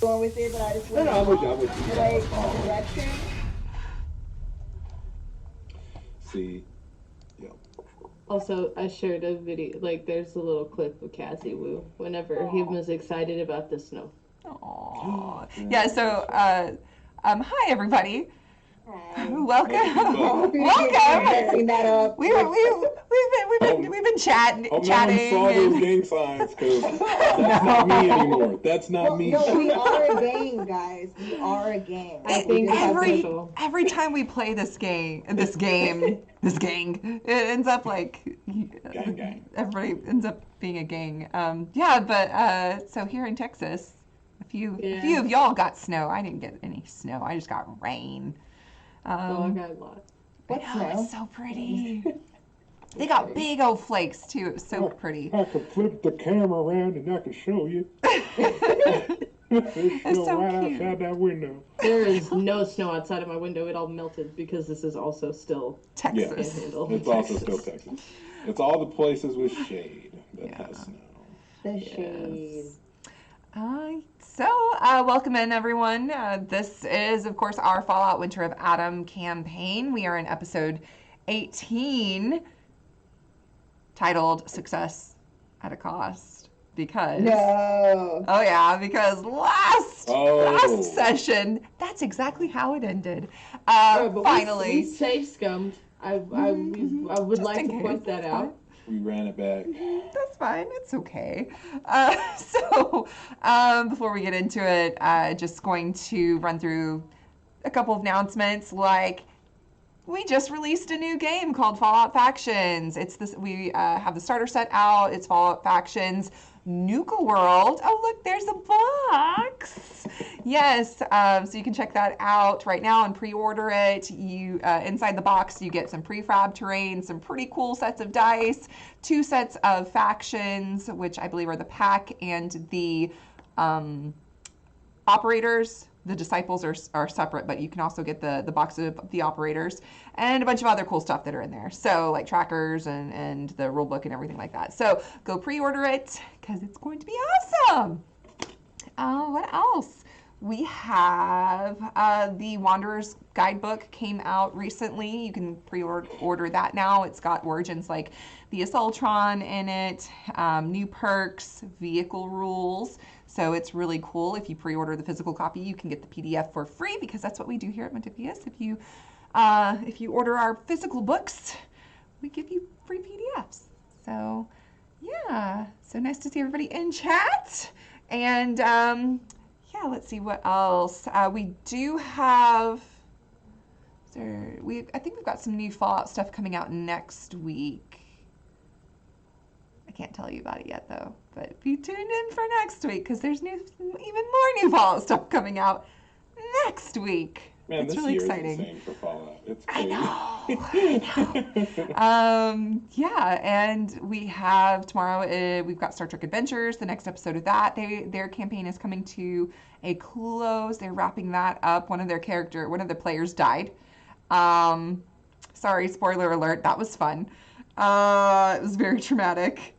going with it, but I just went I'm with you. direction. See, yeah. Also, I shared a video, like, there's a little clip of Cassie Wu whenever he was excited about the snow. Aww. Yeah, so, hi, everybody. Hi. Welcome. Welcome. That up. We've been chatting. Oh, no one saw those gang signs because that's not me anymore. That's not me. No, we are a gang, guys. We are a gang. I think every time we play this gang, it ends up like gang. Everybody ends up being a gang. Yeah, but so here in Texas, a few of y'all got snow. I didn't get any snow. I just got rain. I got a lot. What's snow? It's so pretty. They got big old flakes too. It was so pretty. I could flip the camera around and I can show you. It's There's snow so right cute. outside that window. There is no snow outside of my window. It all melted because this is also still Texas. Panhandle. It's also still Texas. It's all the places with shade that has snow. The shade. Welcome in, everyone. This is, of course, our Fallout Winter of Adam campaign. We are in episode 18, titled Success at a Cost. Because... No. Oh, yeah, because last session, that's exactly how it ended. Finally. We safe scummed. I would like to point that out. We ran it back. That's fine. It's okay. Before we get into it, just going to run through a couple of announcements. Like, we just released a new game called Fallout Factions. It's this. We have the starter set out. It's Fallout Factions Nuka World. Oh, look, there's a box. Yes, so you can check that out right now and pre-order it. You inside the box, you get some prefab terrain, some pretty cool sets of dice, 2 sets of factions, which I believe are the pack and the operators. The disciples are separate, but you can also get the box of the operators and a bunch of other cool stuff that are in there. So like trackers and the rule book and everything like that. So go pre-order it because it's going to be awesome. What else? We have the Wanderer's Guidebook came out recently. You can pre-order that now. It's got origins like the Assaultron in it, new perks, vehicle rules. So it's really cool. If you pre-order the physical copy, you can get the PDF for free because that's what we do here at Modiphius. If you order our physical books, we give you free PDFs. So yeah, so nice to see everybody in chat. And yeah, let's see what else. We do have. I think we've got some new Fallout stuff coming out next week. I can't tell you about it yet, though. But be tuned in for next week because there's even more new Fallout stuff coming out next week. Man, it's this really year exciting. is insane for Fallout. It's I crazy. know. Yeah, and we have tomorrow. We've got Star Trek Adventures. The next episode of that, their campaign is coming to a close. They're wrapping that up. One of the players died. Sorry, spoiler alert. That was fun. It was very traumatic.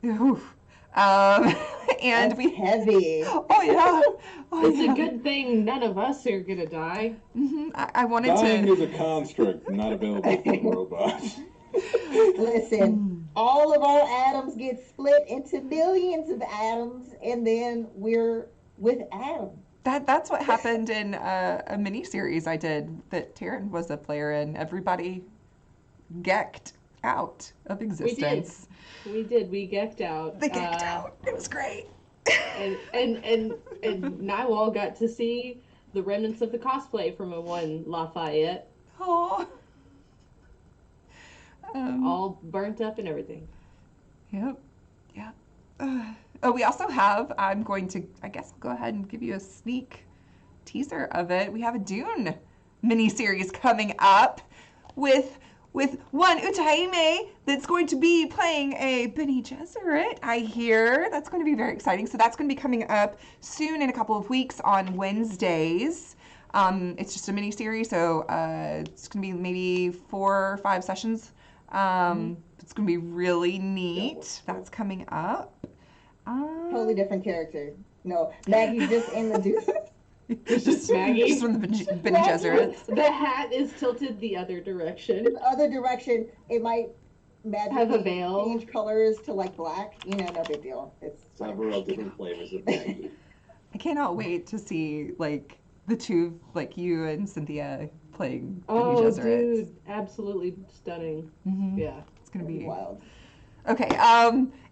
Oof. And That's heavy. Oh yeah. It's a good thing none of us are gonna die. Mm-hmm. I wanted Dying to. is a construct not available from robots. Listen, all of our atoms get split into billions of atoms, and then we're with Adam. That's what happened in a mini-series I did that Taryn was a player in. Everybody gecked out of existence. We did. We gecked out. They gecked out. It was great. And Nywall got to see the remnants of the cosplay from a one Lafayette. Oh. All burnt up and everything. Yep. Yep. We also have, I'm going to, I guess I'll go ahead and give you a sneak teaser of it. We have a Dune mini-series coming up with one Utaime that's going to be playing a Bene Gesserit, I hear. That's going to be very exciting. So that's going to be coming up soon in a couple of weeks on Wednesdays. It's just a mini-series, so it's going to be maybe 4 or 5 sessions. It's going to be really neat. That's coming up. Totally different character. No, Maggie's just in the just Maggie. just from the Bene Gesserits. The hat is tilted the other direction. the other direction. It might magically Have a veil. change colors to like black. You know, no big deal. It's Several different flavors of Maggie. I cannot wait to see like the two, like you and Cynthia playing Bene Oh, Gesserits. dude, absolutely stunning. Mhm. Yeah. It's gonna be wild. okay.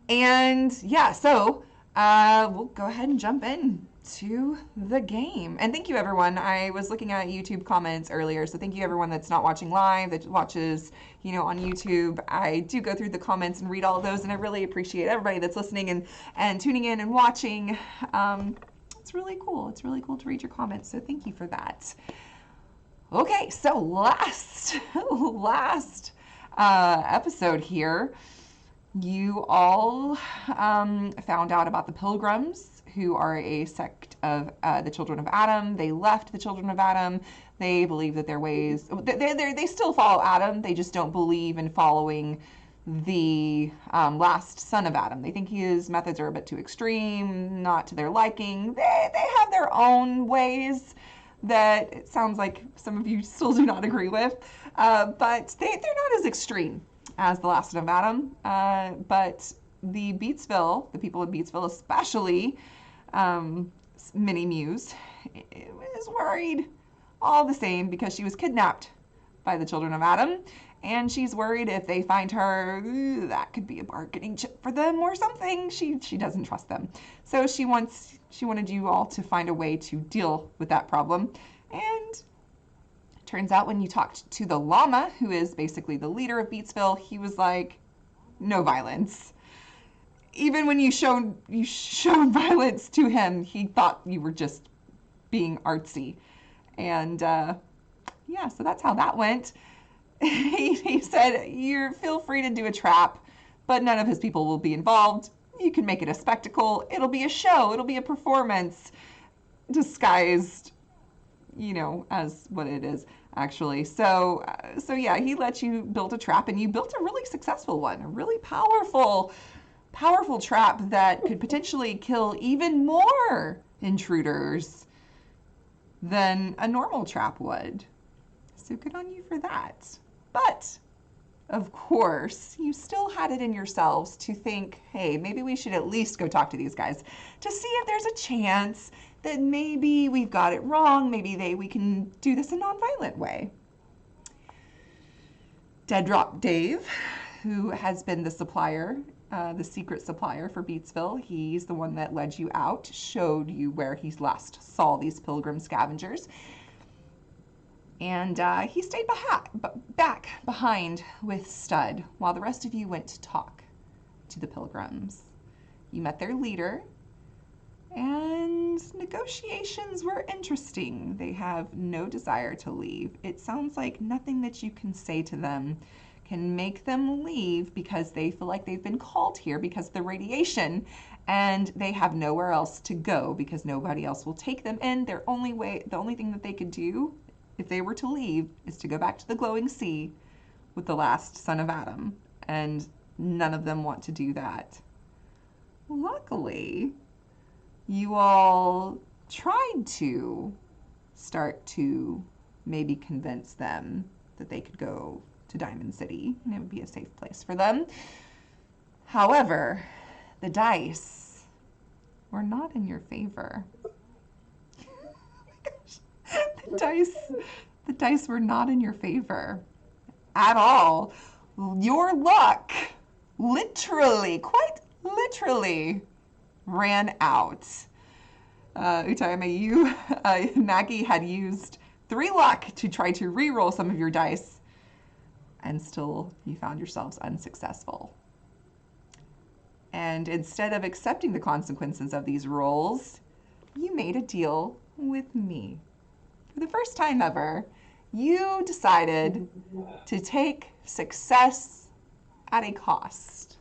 And yeah, so we'll go ahead and jump in to the game. And thank you, everyone. I was looking at YouTube comments earlier, so thank you, everyone that's not watching live, that watches, on YouTube. I do go through the comments and read all of those, and I really appreciate everybody that's listening and tuning in and watching. It's really cool. It's really cool to read your comments, so thank you for that. Okay, so last episode here, you all found out about the Pilgrims, who are a sect of the children of Adam. They left the children of Adam. They believe that their ways, they still follow Adam. They just don't believe in following the last son of Adam. They think his methods are a bit too extreme, not to their liking. They have their own ways that it sounds like some of you still do not agree with, but they're not as extreme as the last son of Adam. But the Beatsville, the people of Beatsville, especially Minnie Muse, is worried all the same because she was kidnapped by the children of Adam. And she's worried if they find her, that could be a bargaining chip for them or something. She doesn't trust them. So she wanted you all to find a way to deal with that problem. And it turns out when you talked to the llama, who is basically the leader of Beatsville, he was like, no violence. Even when you showed violence to him, he thought you were just being artsy. And yeah, so that's how that went. He said, you feel free to do a trap, but none of his people will be involved. You can make it a spectacle. It'll be a show. It'll be a performance disguised, as what it is, actually. So yeah, he let you build a trap, and you built a really successful one, a really powerful trap that could potentially kill even more intruders than a normal trap would. So good on you for that. But, of course, you still had it in yourselves to think, hey, maybe we should at least go talk to these guys to see if there's a chance that maybe we've got it wrong. Maybe we can do this a nonviolent way. Dead Drop Dave, who has been the supplier, the secret supplier for Beatsville, he's the one that led you out, showed you where he last saw these pilgrim scavengers. And he stayed back behind with Stud while the rest of you went to talk to the Pilgrims. You met their leader, and negotiations were interesting. They have no desire to leave. It sounds like nothing that you can say to them can make them leave because they feel like they've been called here because of the radiation, and they have nowhere else to go because nobody else will take them in. The only thing that they could do if they were to leave is to go back to the glowing sea with the last son of Adam, and none of them want to do that. Luckily, you all tried to start to maybe convince them that they could go to Diamond City and it would be a safe place for them. However, the dice were not in your favor. The dice were not in your favor at all. Your luck quite literally ran out. Utayama, Maggie had used 3 luck to try to re-roll some of your dice, and still you found yourselves unsuccessful. And instead of accepting the consequences of these rolls, you made a deal with me. For the first time ever, you decided to take success at a cost.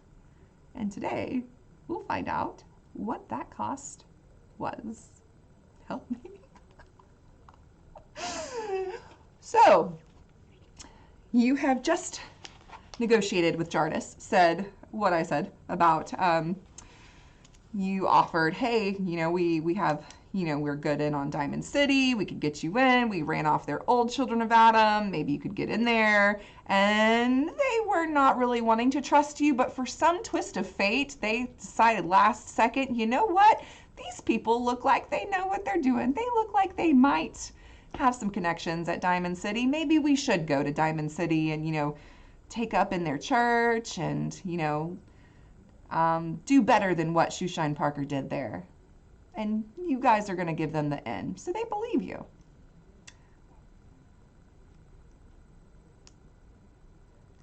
And today, we'll find out what that cost was. Help me. So, you have just negotiated with Jardis, said what I said about you offered, hey, we have, we're good in on Diamond City. We could get you in. We ran off their old Children of Adam. Maybe you could get in there. And they were not really wanting to trust you, but for some twist of fate, they decided last second, you know what? These people look like they know what they're doing. They look like they might have some connections at Diamond City. Maybe we should go to Diamond City and, take up in their church and, do better than what Shoeshine Parker did there. And you guys are going to give them the in. So they believe you.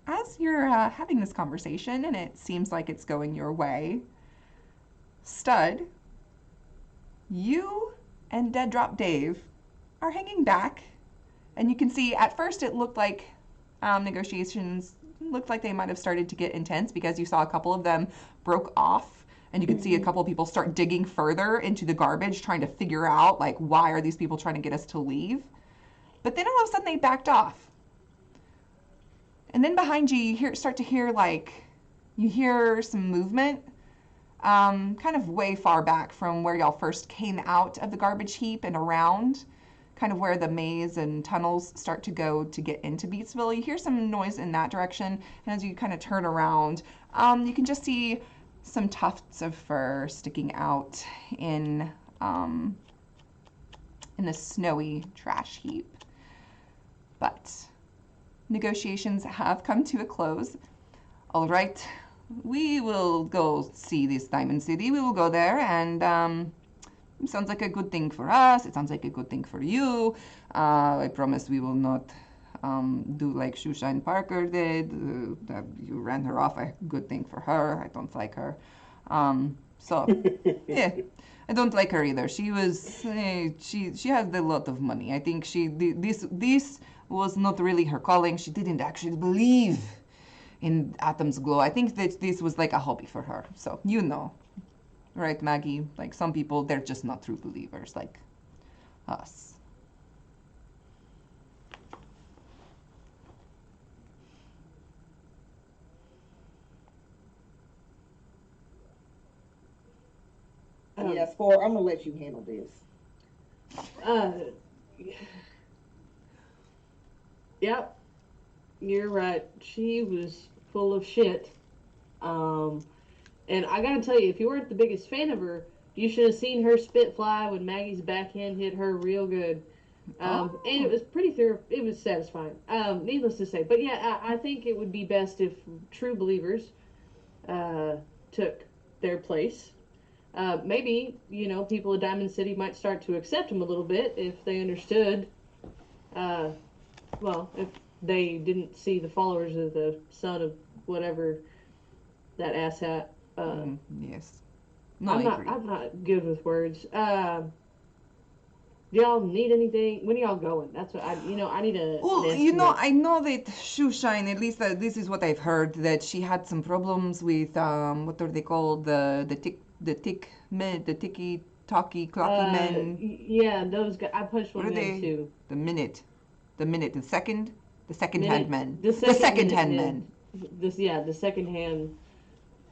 As you're having this conversation, and it seems like it's going your way, Stud, you and Dead Drop Dave are hanging back. And you can see at first it looked like negotiations looked like they might have started to get intense because you saw a couple of them broke off, and you could see a couple of people start digging further into the garbage trying to figure out, like, why are these people trying to get us to leave? But then all of a sudden they backed off. And then behind you, start to hear, like, you hear some movement, kind of way far back from where y'all first came out of the garbage heap and around, kind of where the maze and tunnels start to go to get into Beatsville. You hear some noise in that direction, and as you kind of turn around, you can just see some tufts of fur sticking out in the snowy trash heap. But negotiations have come to a close. All right, we will go see this Diamond City. We will go there, and it sounds like a good thing for us. It sounds like a good thing for you. I promise we will not do like Shoeshine Parker did. That you ran her off. A good thing for her. I don't like her. So, yeah, I don't like her either. She was, she has a lot of money. I think this was not really her calling. She didn't actually believe in Atom's glow. I think that this was like a hobby for her. So, right, Maggie? Like some people, they're just not true believers, like us. Yeah, Spore, I'm gonna let you handle this. Yep, you're right. She was full of shit. And I gotta tell you, if you weren't the biggest fan of her, you should have seen her spit fly when Maggie's backhand hit her real good. And it was it was satisfying. Needless to say. But yeah, I think it would be best if true believers took their place. Maybe, people of Diamond City might start to accept them a little bit if they understood, if they didn't see the followers of the son of whatever that asshat. Yes. No, I'm not good with words. Do y'all need anything? When are y'all going? That's what I need a. Well, I know that Shoeshine, at least this is what I've heard, that she had some problems with what are they called, the ticky talky clocky men. Yeah, those guys. I pushed one of them too. The second hand men. The second hand men. The second hand.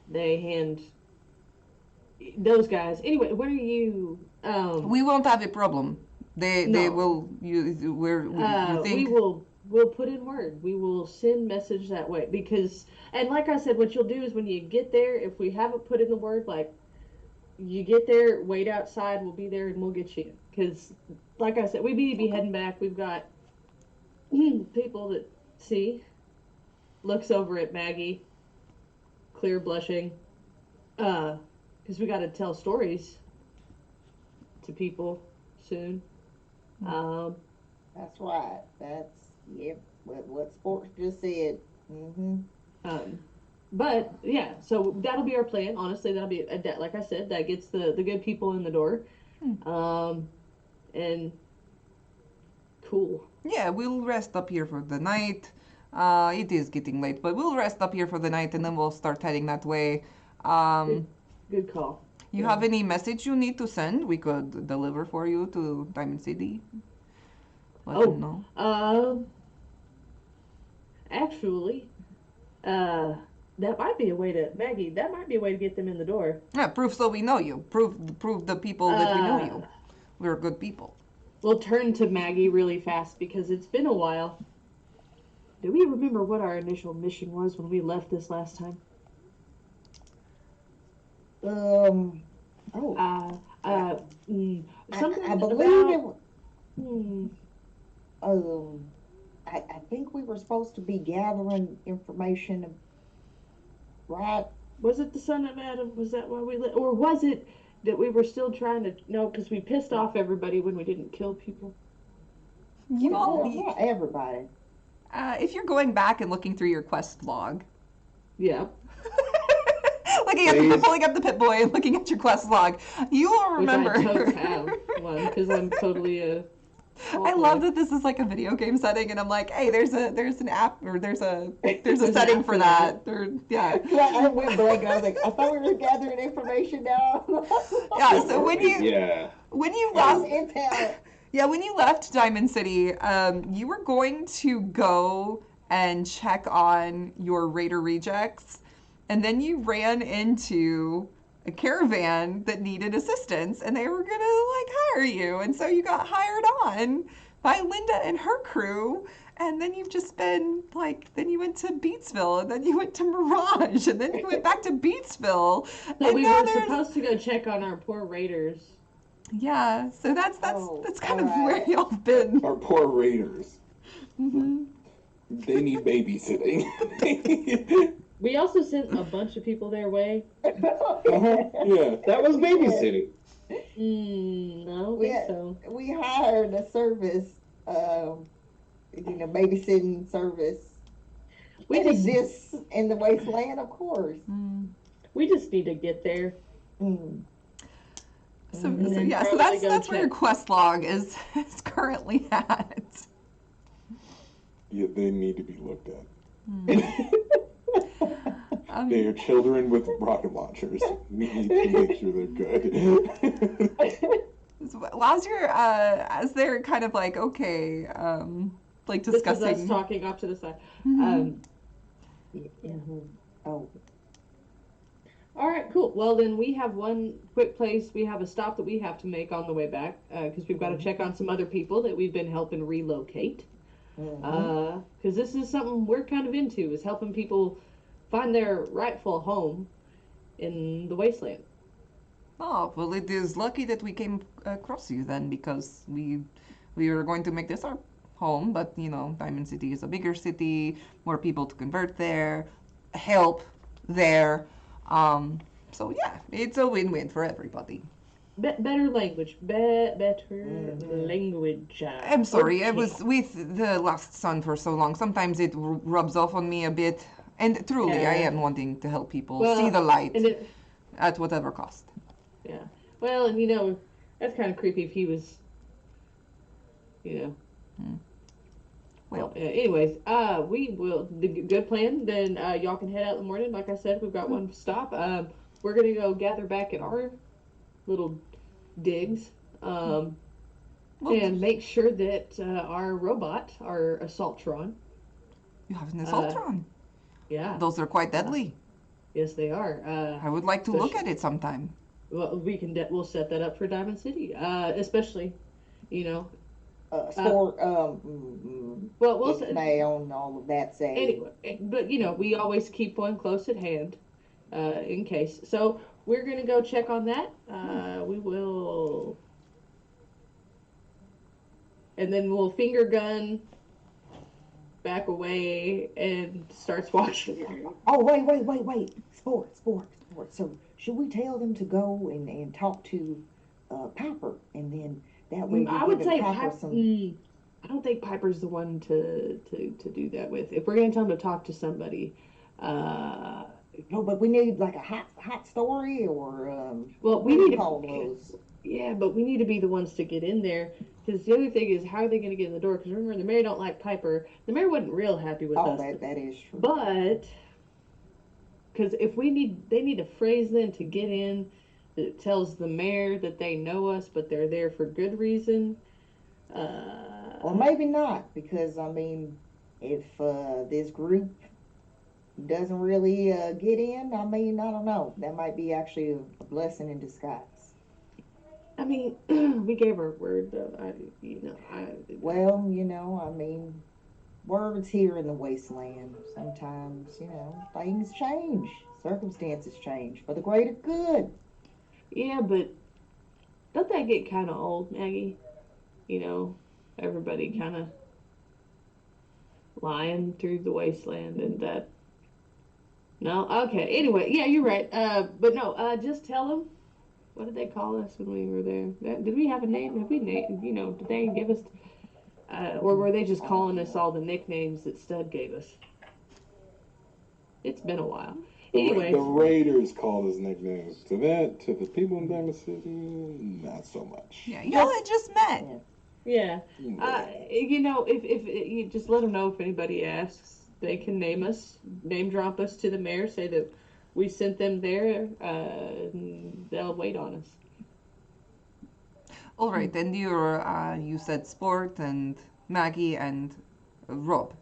They hand those guys. Anyway, what are you? We won't have a problem. They will. You think we'll put in word. We will send message that way because, and like I said, what you'll do is when you get there, if we haven't put in the word, like you get there, wait outside. We'll be there and we'll get you. Because, like I said, we need to be heading back. We've got people that looks over at Maggie, clear blushing, because we got to tell stories to people soon. That's right. What Sports just said. But yeah, so that'll be our plan. Honestly, that'll be like I said, that gets the good people in the door. And cool. Yeah, we'll rest up here for the night. It is getting late, but we'll rest up here for the night and then we'll start heading that way. Good call. You have any message you need to send? We could deliver for you to Diamond City. Let them know. Actually, That might be a way to, Maggie, that might be a way to get them in the door. Yeah, prove so we know you. Prove the people that we know you. We're good people. We'll turn to Maggie really fast because it's been a while. Do we remember what our initial mission was when we left this last time? Oh, Something I believe about. I think we were supposed to be gathering information, right? Was it the son of Adam? Was that why we left? Or was it that we were still trying to. No, because we pissed off everybody when we didn't kill people. You all, Well, not everybody. if you're going back and looking through your quest log, Yeah. pulling up the Pit Boy and looking at your quest log, you will remember. Which I totally have one because I'm totally a. I love that this is like a video game setting, and I'm like, hey, there's an app or there's a setting for that. Or, yeah. I went blank and I was like, I thought we were gathering information now. Yeah. So when you left, intel. yeah, when you left Diamond City, you were going to go and check on your Raider rejects, and then you ran into a caravan that needed assistance, and they were gonna like hire you, and so you got hired on by Linda and her crew, and then you've just been like, then you went to Beatsville, and then you went to Mirage, and then you went back to Beatsville. So and we now were supposed to go check on our poor raiders. Yeah, so that's kind of where right. y'all been. Our poor raiders. Mm-hmm. They need babysitting. We also sent a bunch of people their way. Yeah. That was babysitting. I don't think so. We hired a service, babysitting service. It exists in the wasteland, of course. We just need to get there. So that's where your quest log is currently at. Yeah, they need to be looked at. They are children with rocket launchers. We need to make sure they're good. As they're kind of like, okay, like discussing. This is us talking off to the side. Oh. All right, cool. Well, then we have one quick place. We have a stop that we have to make on the way back because we've got to check on some other people that we've been helping relocate. Because this is something we're kind of into, is helping people find their rightful home in the wasteland. Oh, well, it is lucky that we came across you then, because we were going to make this our home, but, Diamond City is a bigger city, more people to convert there, help there. So, yeah, it's a win-win for everybody. Better language. Better language. I'm sorry, I Okay. was with the last son for so long. Sometimes it rubs off on me a bit. And truly, I am wanting to help people see the light at whatever cost. Yeah. Well, and that's kind of creepy if he was, Well, anyways, we will, good plan. Then y'all can head out in the morning. Like I said, we've got one stop. We're going to go gather back at our little digs and make sure that our robot, our Assaultron. You have an Assaultron? Yeah. Those are quite deadly. Yes, they are. I would like to look at it sometime. Well, we'll set that up for Diamond City, especially, Well, we'll set, on all of that say. anyway, but we always keep one close at hand, in case. So we're gonna go check on that. We will, and then we'll finger gun back away and starts walking. Oh, wait. Sport. So, should we tell them to go and talk to Piper, and then that way I would say Piper some... I don't think Piper's the one to do that with. If we're gonna tell him to talk to somebody, No, but we need like a hot story, or well, we what do need you to call those. Yeah, but we need to be the ones to get in there. Because the other thing is, how are they going to get in the door? Because remember, the mayor don't like Piper. The mayor wasn't real happy with us. Oh, that is true. But, because if they need a phrase then to get in that tells the mayor that they know us, but they're there for good reason. Or maybe not, because, if this group doesn't really get in, I mean, I don't know. That might be actually a blessing in disguise. I mean, we gave our word, though. Well, I mean, words here in the wasteland. Sometimes, things change, circumstances change for the greater good. Yeah, but don't that get kind of old, Maggie? You know, everybody kind of lying through the wasteland and that. No, okay. Anyway, yeah, you're right. But no, just tell them. What did they call us when we were there? Did we have a name? Have we named? Did they give us? Or were they just calling us all the nicknames that Stud gave us? It's been a while. Anyway, The Raiders called us nicknames. To the people in Diamond City, not so much. Yeah, y'all had just met. yeah. If you just let them know if anybody asks, they can name drop us to the mayor, say that we sent them there. And they'll wait on us. All right, then you said Sport and Maggie and Rob.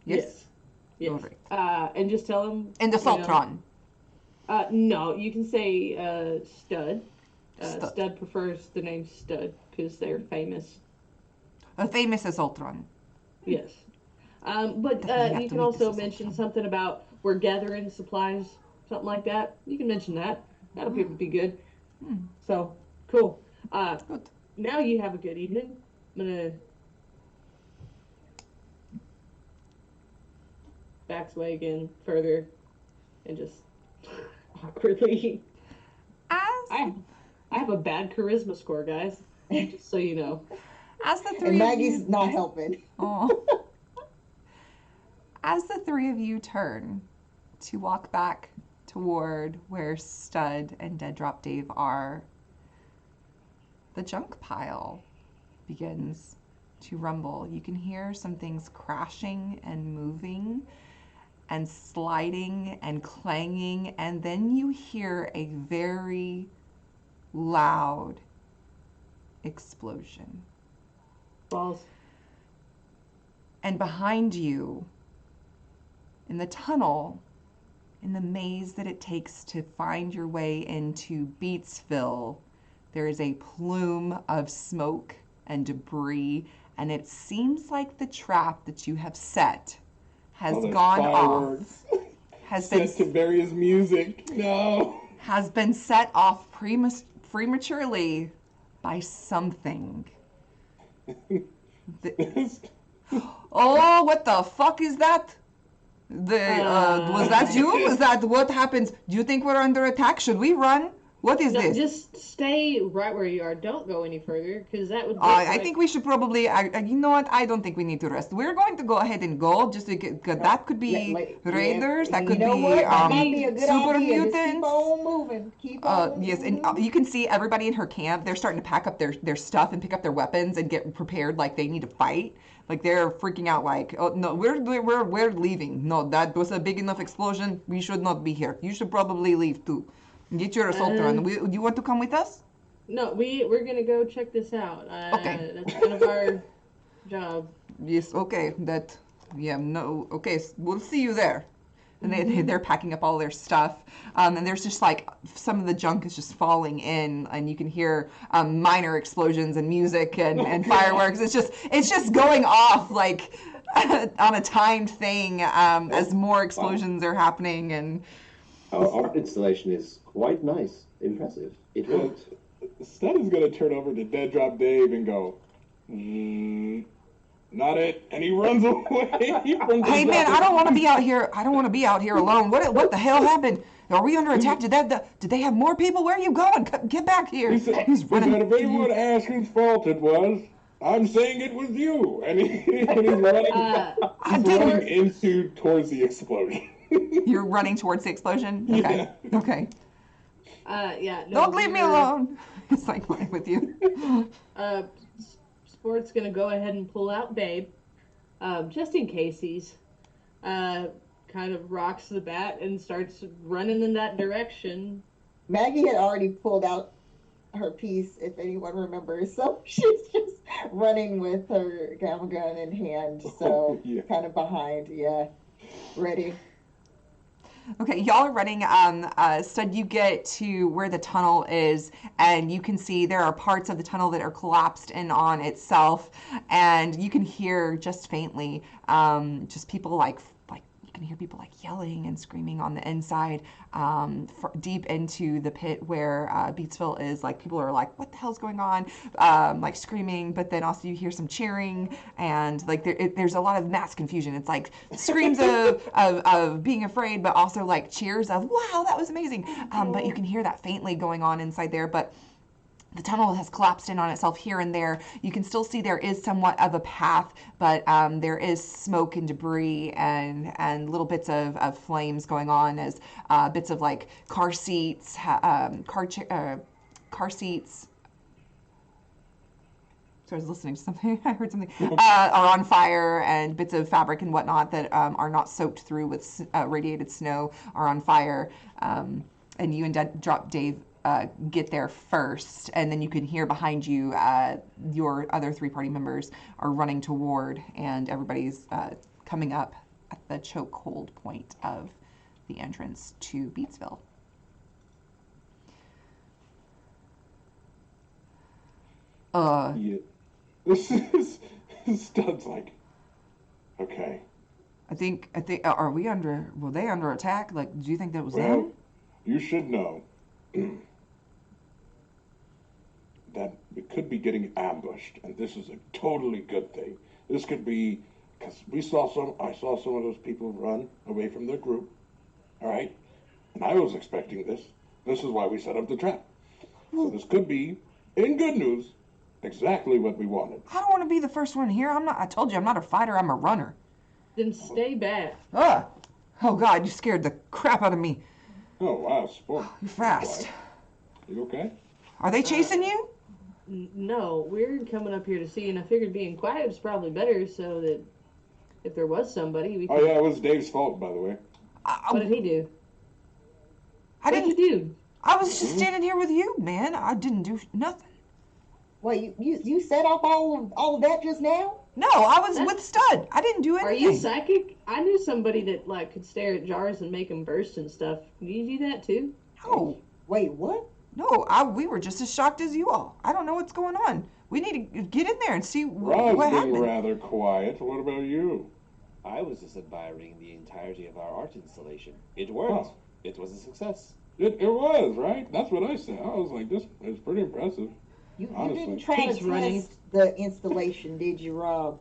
Yes. Yes. All right. And just tell them. And the Sultron. No, you can say Stud. Stud. Stud prefers the name Stud because they're famous. Famous as Ultron. Yes. But you can also mention something about we're gathering supplies, something like that. You can mention that. That'll be good. So, cool. Good. Now you have a good evening. I'm going to back sway again further and just awkwardly. I have a bad charisma score, guys. Just so you know. As the three And of Maggie's you, not helping. as the three of you turn to walk back toward where Stud and Dead Drop Dave are, the junk pile begins to rumble. You can hear some things crashing and moving and sliding and clanging, and then you hear a very loud explosion. Balls. And behind you, in the tunnel, in the maze that it takes to find your way into Beatsville, there is a plume of smoke and debris, and it seems like the trap that you have set has gone off. Has been set to various music. No. Has been set off prematurely by something. Oh, what the fuck is that? Was that you? Was that what happens? Do you think we're under attack? Should we run? What is this? Just stay right where you are. Don't go any further, because that would. I think we should probably. You know what? I don't think we need to rest. We're going to go ahead and go. Just because that could be raiders. That could be that might be a good super idea. mutants. Just keep on moving. Keep on. Yes, and you can see everybody in her camp. They're starting to pack up their stuff and pick up their weapons and get prepared like they need to fight. Like they're freaking out. Like, oh no, we're leaving. No, that was a big enough explosion. We should not be here. You should probably leave too. Get your assault run. Do you want to come with us? No, we're gonna go check this out. Okay. That's kind of our job. Yes. Okay. Okay. We'll see you there. And they're packing up all their stuff. And there's just like some of the junk is just falling in, and you can hear minor explosions and music and fireworks. It's just going off like on a timed thing as more explosions are happening. And our art installation is quite nice, impressive. It worked. Stud is gonna turn over to Dead Drop Dave and go, not it, and he runs away. Hey man, I don't want to be out here. I don't want to be out here alone. What the hell happened? Are we under attack? Did they have more people? Where are you going? Get back here. He's running. If anyone asks whose fault it was, I'm saying it was you. And he's running towards the explosion. You're running towards the explosion? Okay. Yeah. Okay. Yeah. No, don't leave me alone. It's like running with you. Sport's gonna go ahead and pull out Babe, just in case he's kind of rocks the bat and starts running in that direction. Maggie had already pulled out her piece, if anyone remembers, so she's just running with her gamma gun in hand, so kind of behind, ready. Okay, y'all are running. Stud, you get to where the tunnel is, and you can see there are parts of the tunnel that are collapsed in on itself, and you can hear just faintly, just people like you can hear people like yelling and screaming on the inside, deep into the pit where Beatsville is. Like people are like, "What the hell's going on?" Like screaming, but then also you hear some cheering, and like there's a lot of mass confusion. It's like screams of being afraid, but also like cheers of "Wow, that was amazing!" But you can hear that faintly going on inside there, but. The tunnel has collapsed in on itself here and there. You can still see there is somewhat of a path, but there is smoke and debris and little bits of flames going on as bits of like car seats, car seats. So I was listening to something. I heard something. Are on fire, and bits of fabric and whatnot that are not soaked through with radiated snow are on fire. And you and Dave get there first, and then you can hear behind you your other three party members are running toward, and everybody's coming up at the chokehold point of the entrance to Beatsville. Yeah. This is Stud's like, okay. I think are were they under attack? Like, do you think that was Well, them? you should know that we could be getting ambushed, and this is a totally good thing. This could be, because I saw some of those people run away from their group, all right? And I was expecting this. This is why we set up the trap. So this could be, in good news, exactly what we wanted. I don't want to be the first one here. I told you, I'm not a fighter. I'm a runner. Then stay back. Oh God, you scared the crap out of me. Oh, wow, sport. You're fast. You okay? Are they chasing you? No, we're coming up here to see, and I figured being quiet was probably better so that if there was somebody, we could... Oh, yeah, it was Dave's fault, by the way. What did he do? I What did didn't. you do? I was just standing here with you, man. I didn't do nothing. Wait, you set off all of that just now? No, I was with Stud. I didn't do anything. Are you psychic? I knew somebody that like could stare at jars and make them burst and stuff. Can you do that too? No, Wait, what? no. We were just as shocked as you all. I don't know what's going on. We need to get in there and see Rob's what being happened. rather quiet. What about you? I was just admiring the entirety of our art installation. It worked. Huh. It was a success. It was, right? That's what I said. I was like, this is pretty impressive. You Honestly. didn't try Keeps to running. test the installation, did you, Rob?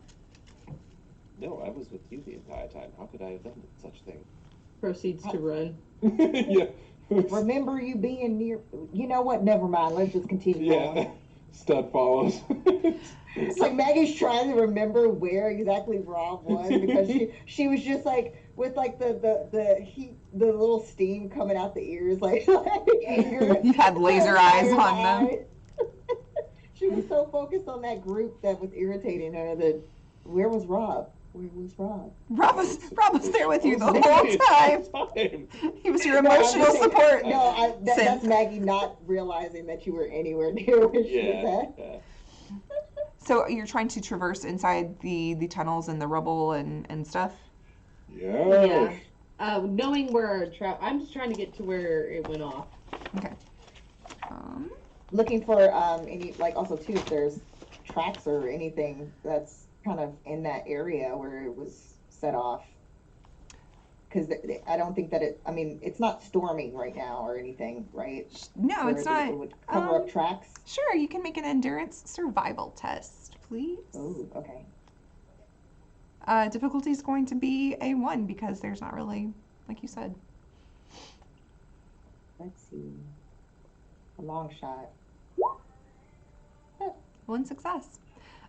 No, I was with you the entire time. How could I have done such a thing? Proceeds to run. Yeah. Remember you being near... You know what? Never mind. Let's just continue Yeah. on. Stud follows. It's like Maggie's trying to remember where exactly Rob was because she was just like with like the heat, the little steam coming out the ears, like anger. You had laser eyes on them. She was so focused on that group that was irritating her that where was Rob? Where was Rob? Rob was there with you the whole time. He was your emotional support. No, that's Synth. Maggie not realizing that you were anywhere near where she was at. Yeah. So you're trying to traverse inside the tunnels and the rubble and stuff? Yes. Yeah. Knowing where our trap, I'm just trying to get to where it went off. Okay. Looking for any, like, also too, if there's tracks or anything that's kind of in that area where it was set off. Because I don't think that it's not storming right now or anything, right? No, Where it's not. It would cover up tracks. Sure, you can make an endurance survival test, please. Oh, okay. Difficulty is going to be a 1 because there's not really, like you said. Let's see. A long shot. 1 success.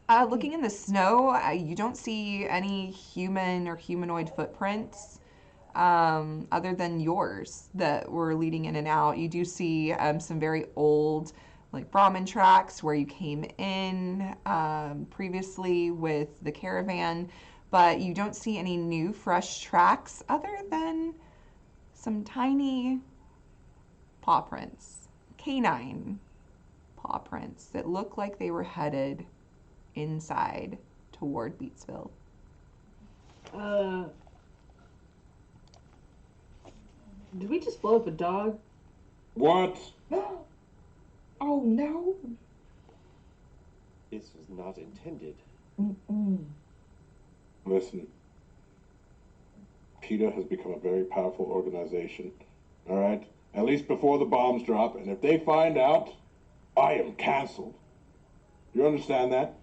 Looking in the snow, you don't see any human or humanoid footprints other than yours that were leading in and out. You do see some very old, like Brahmin tracks where you came in previously with the caravan, but you don't see any new, fresh tracks other than some tiny paw prints, canine paw prints that look like they were headed inside toward Beatsville. Did we just blow up a dog? What? Oh no. This was not intended. Mm-mm. Listen, PETA has become a very powerful organization. All right? At least before the bombs drop. And if they find out, I am canceled. You understand that?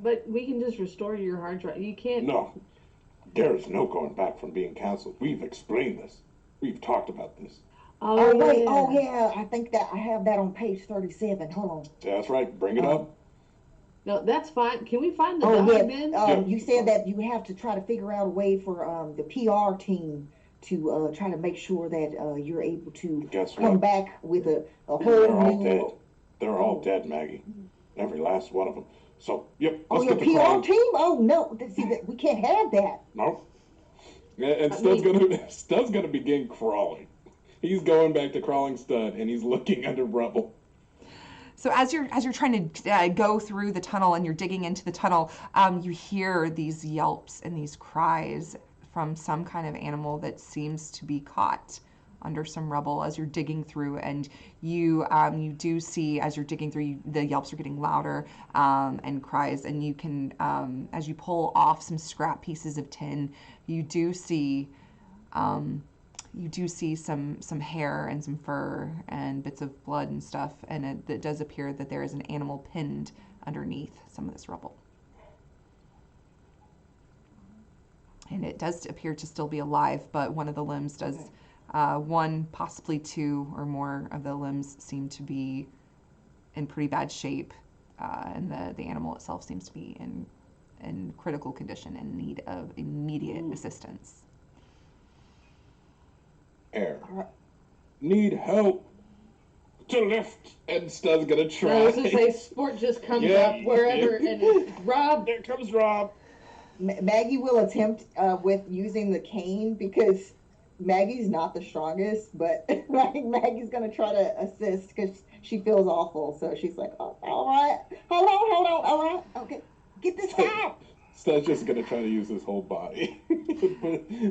But we can just restore your hard drive. You can't. No. There is no going back from being canceled. We've explained this. We've talked about this. Oh, Oh wait, yeah. oh yeah, I think that I have that on page 37. Hold on. That's right. Bring it up. No, that's fine. Can we find the Oh dog yeah, then? Yeah. you said that you have to try to figure out a way for the PR team to try to make sure that you're able to Guess come what? back with a They're whole all new. dead. They're all dead, Maggie. Every last one of them. So, yep, Oh, let's your get the PR crawling. team? Oh no, see that we can't have that. No. Yeah, and I Stud's gonna begin crawling. He's going back to crawling Stud, and he's looking under rubble. So as you're trying to go through the tunnel and you're digging into the tunnel, you hear these yelps and these cries from some kind of animal that seems to be caught under some rubble as you're digging through, and you do see as you're digging through, the yelps are getting louder and cries, and you can as you pull off some scrap pieces of tin, you do see some hair and some fur and bits of blood and stuff, and it does appear that there is an animal pinned underneath some of this rubble. And it does appear to still be alive, but one of the limbs does, one, possibly two or more of the limbs seem to be in pretty bad shape, and the animal itself seems to be in critical condition and need of immediate assistance. Air. Need help to lift, and Stud's gonna try. I was gonna say, Sport just comes Yeah. up wherever, and Rob. There comes Rob. Maggie will attempt with using the cane because Maggie's not the strongest, but Maggie's gonna try to assist because she feels awful. So she's like, oh, all right, hold on, all right, okay, get this out. Stud's just gonna try to use his whole body.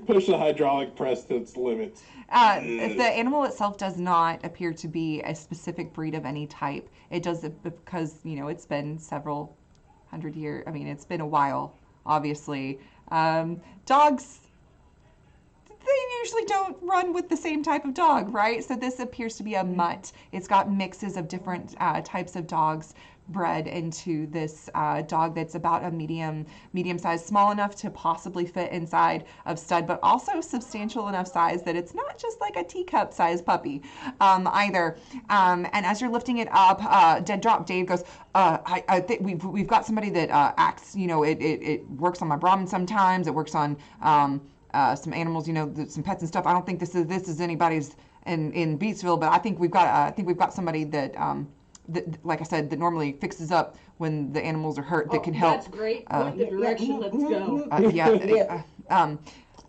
Push the hydraulic press to its limits. The animal itself does not appear to be a specific breed of any type. It does because, it's been several hundred years. I mean, it's been a while, obviously. Dogs, they usually don't run with the same type of dog, right? So this appears to be a mutt. It's got mixes of different types of dogs bred into this dog that's about a medium size, small enough to possibly fit inside of Stud, but also substantial enough size that it's not just like a teacup size puppy either. And as you're lifting it up, Dead Drop Dave goes, I think we've got somebody that acts, it works on my Brahmin sometimes, it works on some animals, some pets and stuff. I don't think this is anybody's in Beatsville, but I think we've got somebody that like I said, that normally fixes up when the animals are hurt, that can help. That's great. Point the direction. Let's go.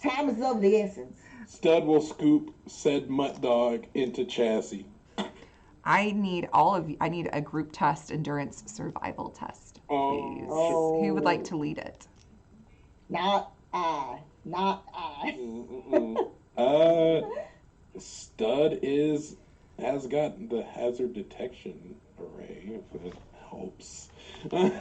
Time is of the essence. Stud will scoop said mutt dog into chassis. I need a group test, endurance survival test, please. Oh. Who would like to lead it? Not I. Stud has got the hazard detection array, if it helps. I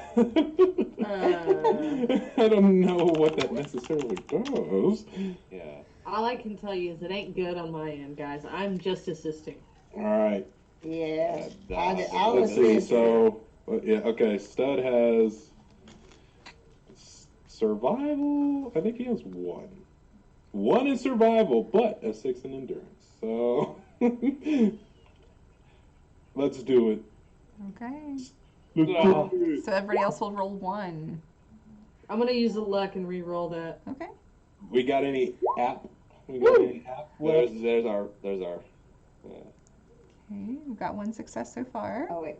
don't know what that necessarily does. Yeah. All I can tell you is it ain't good on my end, guys. I'm just assisting. All right. Yeah. I'll Let's see. So, okay. Stud has survival. I think he has one. One in survival, but a 6 in endurance. So, let's do it. Okay. Let's do it. So everybody else will roll 1. I'm gonna use the luck and re-roll that. Okay. We got any app? There's our. Okay. We've got 1 success so far. Oh wait.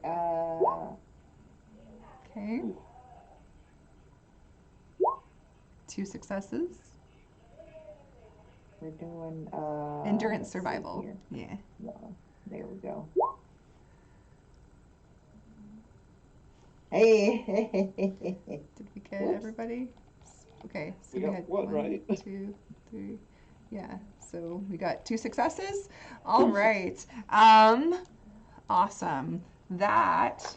Okay. 2 successes. We're doing Endurance let's see survival. here. Yeah. No, there we go. Hey. Did we get everybody? Okay. So We we got had one, 1, right? 2, 3. Yeah. So we got 2 successes. All right. Awesome. That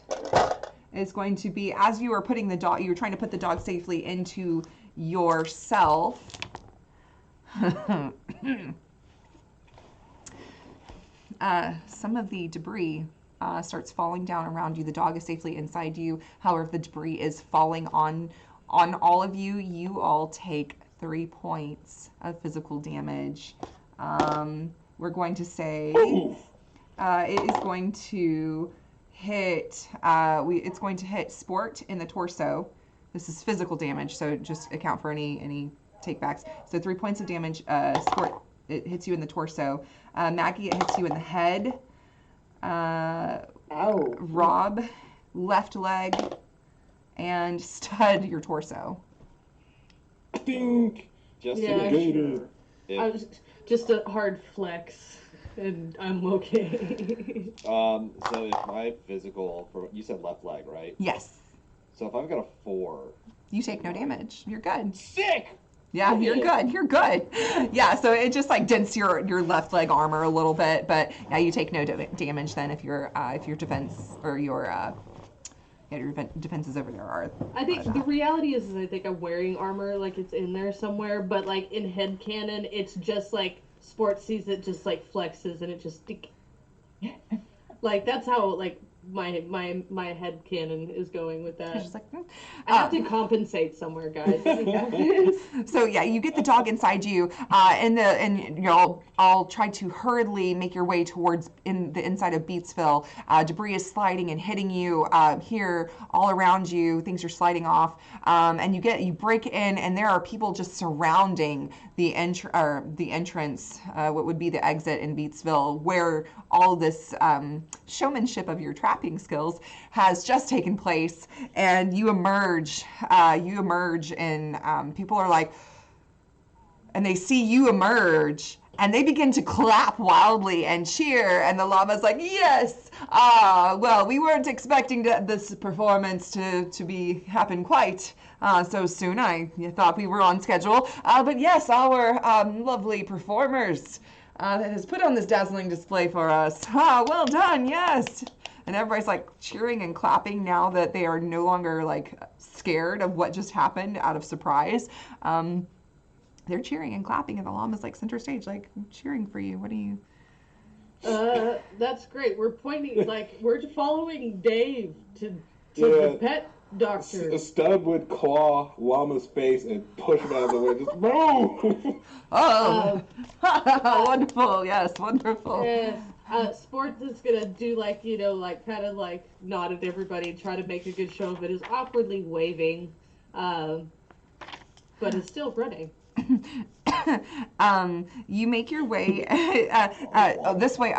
is going to be, as you are putting the dog, you're trying to put the dog safely into yourself. Some of the debris starts falling down around you. The dog is safely inside you. However, the debris is falling on all of you. You all take 3 points of physical damage. We're going to say it is going to hit. It's going to hit Sport in the torso. This is physical damage, so just account for any takebacks. So 3 points of damage. Sport, it hits you in the torso. Maggie, it hits you in the head. Ow. Rob, left leg, and Stud, your torso. Think. Just Yeah. to make sure. I If, was just a hard flex, and I'm okay. so if my physical, you said left leg, right? Yes. So if I've got a 4. You take no damage. You're good. Sick! Yeah, you're good. You're good. Yeah, so it just like dents your left leg armor a little bit, but yeah, you take no damage then if your defense or your defenses over there are. I think the reality is I think I'm wearing armor, like it's in there somewhere, but like in headcanon, it's just like Sport sees it, just like flexes, and it just like that's how like my headcanon is going with It's that. just like, I have to compensate somewhere, guys. So yeah, you get the dog inside you, and I'll try to hurriedly make your way towards the inside of Beatsville. Debris is sliding and hitting you here all around you. Things are sliding off, and you break in, and there are people just surrounding the entrance, what would be the exit in Beatsville, where all this showmanship of your trapping skills has just taken place, and you emerge. And people are like, and they see you emerge, and they begin to clap wildly and cheer, and the llama's like, yes, well, we weren't expecting this performance to happen quite so soon. I thought we were on schedule, but yes, our lovely performers that has put on this dazzling display for us. Well done, yes. And everybody's like cheering and clapping now that they are no longer like scared of what just happened out of surprise. They're cheering and clapping, and the llama's like center stage, like, I'm cheering for you. What do you? That's great. We're pointing, like, we're following Dave to Yeah. the pet doctor. A Stud would claw Llama's face and push him out of the way. Just move. Oh, wonderful! Yes, wonderful. Yes. Sports is gonna do like, like kind of like nod at everybody, try to make a good show of it, is awkwardly waving, but is still running. You make your way this way,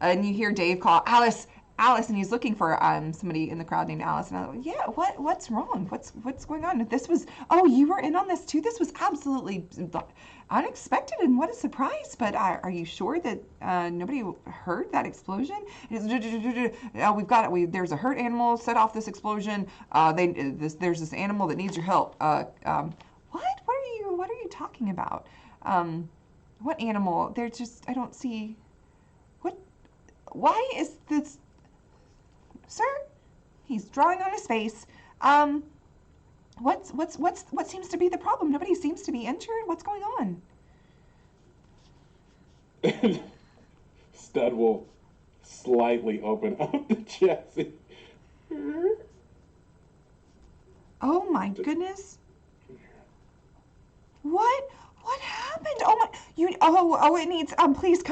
and you hear Dave call, Alice, and he's looking for somebody in the crowd named Alice. And I'm like, yeah, what's wrong? What's going on? Oh, you were in on this too? This was absolutely unexpected, and what a surprise. But are you sure that nobody heard that explosion? We've got it. There's a hurt animal set off this explosion. There's this animal that needs your help. What are you talking about? What animal? They're just, I don't see. Why is this? Sir? He's drawing on his face. What seems to be the problem? Nobody seems to be injured. What's going on? Stud will slightly open up the chassis. Oh my goodness. What happened? Oh my, it needs, please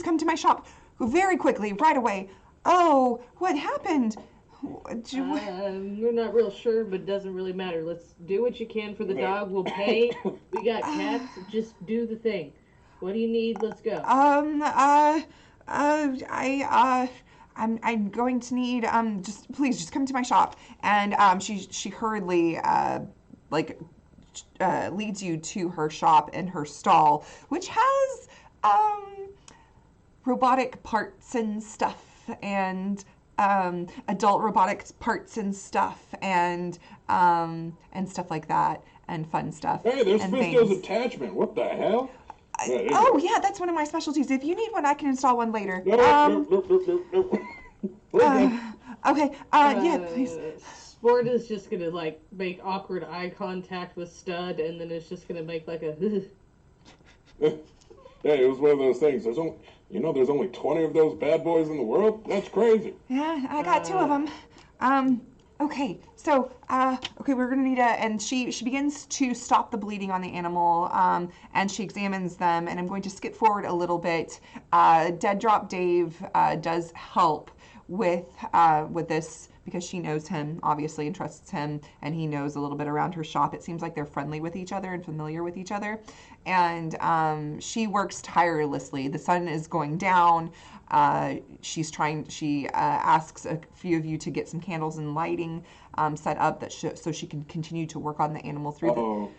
come to my shop very quickly, right away. Oh, what happened? We're not real sure, but it doesn't really matter. Let's do what you can for the dog. We'll pay. We got cats. Just do the thing. What do you need? Let's go. I'm going to need, just come to my shop. And she hurriedly leads you to her shop and her stall, which has robotic parts and stuff, and adult robotics parts and stuff, and stuff like that. and fun stuff. Hey, there's and Fisto's things. attachment. What the hell? Oh yeah, that's one of my specialties. If you need one, I can install one later. No, no. We're good. Okay. Yeah, please. Sport is just gonna like make awkward eye contact with Stud, and then it's just gonna make like a. Hey, it was one of those things. There's only 20 of those bad boys in the world. That's crazy. Yeah, I got 2 of them. Okay, so, okay, we're gonna need and she begins to stop the bleeding on the animal, and she examines them, and I'm going to skip forward a little bit. Dead Drop Dave, does help with this because she knows him, obviously, and trusts him, and he knows a little bit around her shop. It seems like they're friendly with each other and familiar with each other, and she works tirelessly. The sun is going down. She asks a few of you to get some candles and lighting set up so she can continue to work on the animal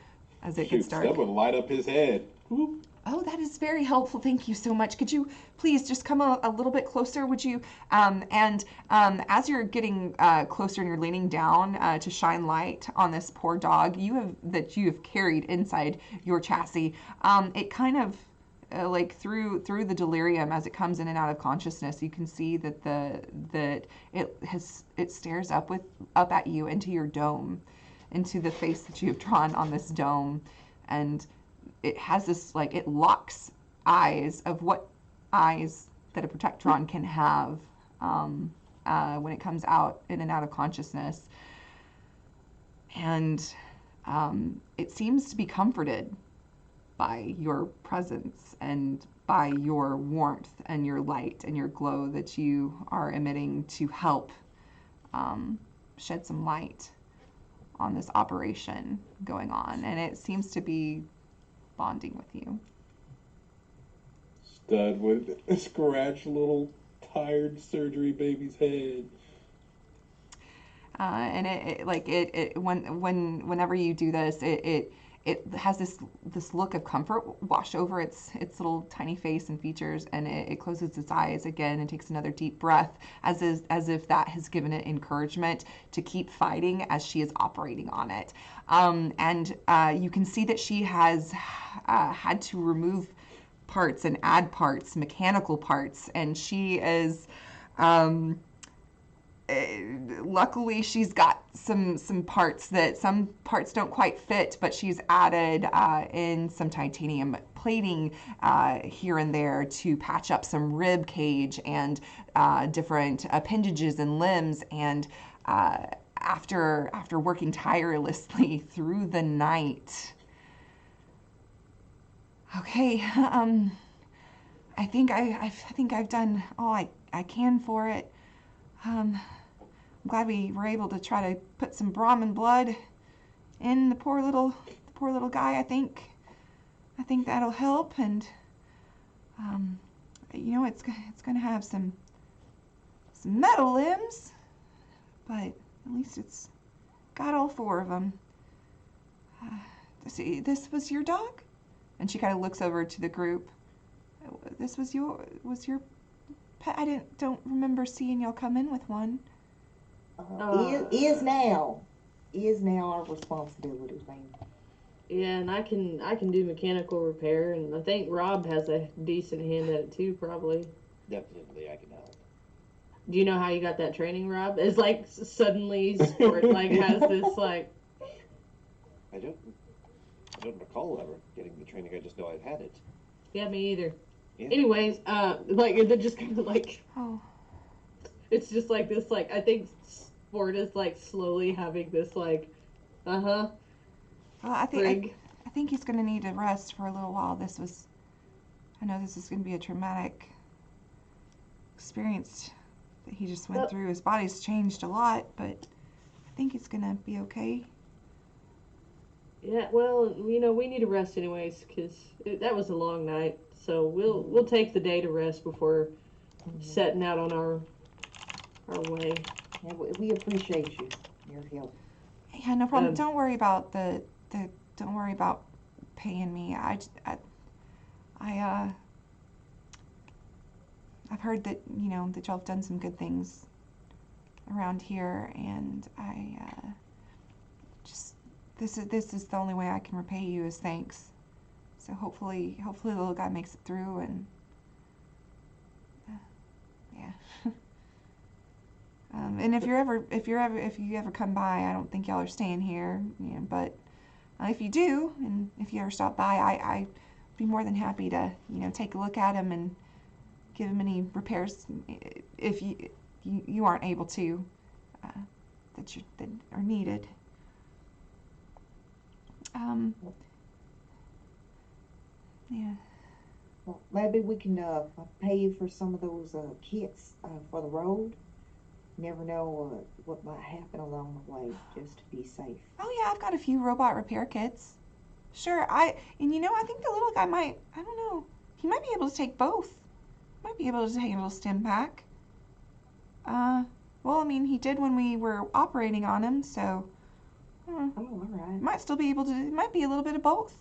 as it gets dark. That would light up his head. Whoop. Oh, that is very helpful. Thank you so much. Could you please just come a little bit closer? Would you? As you're getting closer and you're leaning down to shine light on this poor dog that you have carried inside your chassis, it kind of like through the delirium as it comes in and out of consciousness, you can see that it stares up at you into your dome, into the face that you have drawn on this dome, and it has this it locks eyes of what eyes that a Protectron can have when it comes out in and out of consciousness, and it seems to be comforted by your presence and by your warmth and your light and your glow that you are emitting to help shed some light on this operation going on, and it seems to be bonding with you. Stud would scratch a little tired surgery baby's head. And whenever you do this, it has this look of comfort wash over its little tiny face and features, and it closes its eyes again and takes another deep breath, as if that has given it encouragement to keep fighting as she is operating on it. And you can see that she has had to remove parts and add parts, mechanical parts, and she is. Luckily, she's got some parts don't quite fit, but she's added in some titanium plating here and there to patch up some rib cage and different appendages and limbs. And after working tirelessly through the night, okay, I think I've done all I can for it. I'm glad we were able to try to put some Brahmin blood in the poor little guy. I think that'll help, and it's going to have some metal limbs, but at least it's got all 4 of them. See, this was your dog, and she kind of looks over to the group. This was your pet. I don't remember seeing y'all come in with one. Is now our responsibility, man. Yeah, and I can do mechanical repair, and I think Rob has a decent hand at it too, probably. Definitely, I can help. Do you know how you got that training, Rob? It's like suddenly Sport has this like. I don't recall ever getting the training. I just know I've had it. Yeah, me either. Yeah. Anyways, they're just kind of like. Oh. It's just like this, I think Sport is slowly having this Well, I think he's going to need to rest for a little while. I know this is going to be a traumatic experience that he just went through. His body's changed a lot, but I think it's going to be okay. Yeah, well, we need to rest anyways, because that was a long night. So we'll take the day to rest before setting out on our way. Yeah, we appreciate your help. Yeah, no problem. Don't worry about don't worry about paying me. I've heard that that y'all have done some good things around here, and I just this is the only way I can repay you is thanks. So hopefully the little guy makes it through, and yeah. And if you ever come by, I don't think y'all are staying here, but if you do, and if you ever stop by, I'd be more than happy to, take a look at him and give him any repairs if you aren't able to, that are needed. Yeah. Well, maybe we can pay you for some of those kits for the road. Never know what might happen along the way, just to be safe. Oh yeah, I've got a few robot repair kits. Sure, I think the little guy might, I don't know, he might be able to take both. Might be able to handle a stim pack. Well, I mean, he did when we were operating on him, so Oh, all right. might still be able to, it might be a little bit of both.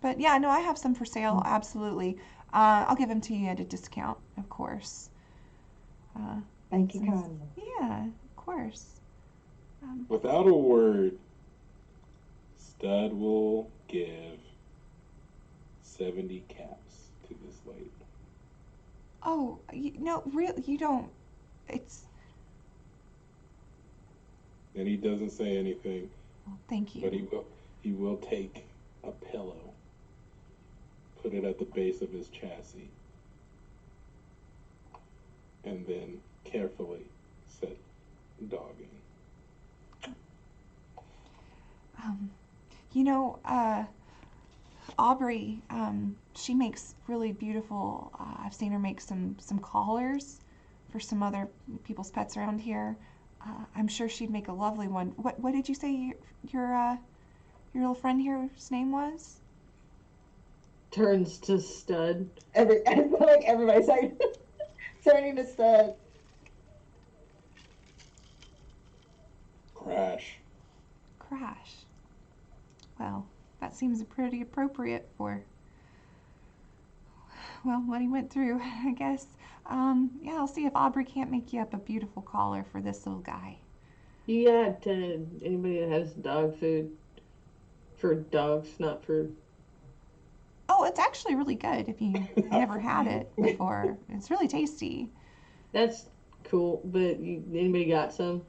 But yeah, no, I have some for sale, absolutely. I'll give them to you at a discount, of course. Thank you kindly. Yeah, of course. Without a word, Stud will give 70 caps to this lady. Oh, no, really, you don't, it's, And he doesn't say anything, well, thank but you. he will take a pillow, put it at the base of his chassis, and then carefully set the dog in. Aubrey, she makes really beautiful, I've seen her make some collars for some other people's pets around here. I'm sure she'd make a lovely one. What did you say your little friend here's name was? Turns to Stud. I feel like everybody's like turning to Stud. Crash. Crash. Well, that seems pretty appropriate for, well, what he went through, I guess. Yeah, I'll see if Aubrey can't make you up a beautiful collar for this little guy. You got anybody that has dog food for dogs, not for. Oh, it's actually really good if you never had it before. It's really tasty. That's cool, but anybody got some?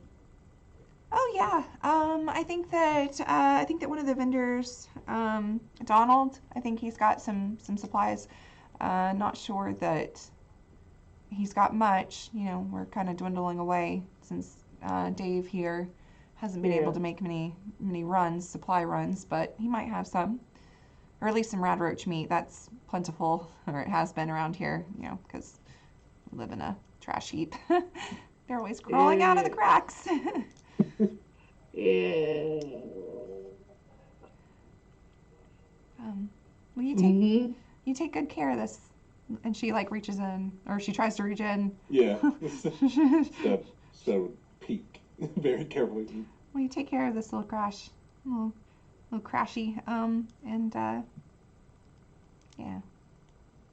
Oh yeah. I think that one of the vendors, Donald, I think he's got some supplies. Not sure that he's got much. We're kind of dwindling away since Dave here hasn't been able to make many supply runs, but he might have some, or at least some rad roach meat. That's plentiful, or it has been around here. Because we live in a trash heap. They're always crawling out of the cracks. Yeah. Well, you take good care of this. And she reaches in, or she tries to reach in. Yeah. So peek very carefully. Well, you take care of this little crash, little crashy. Yeah,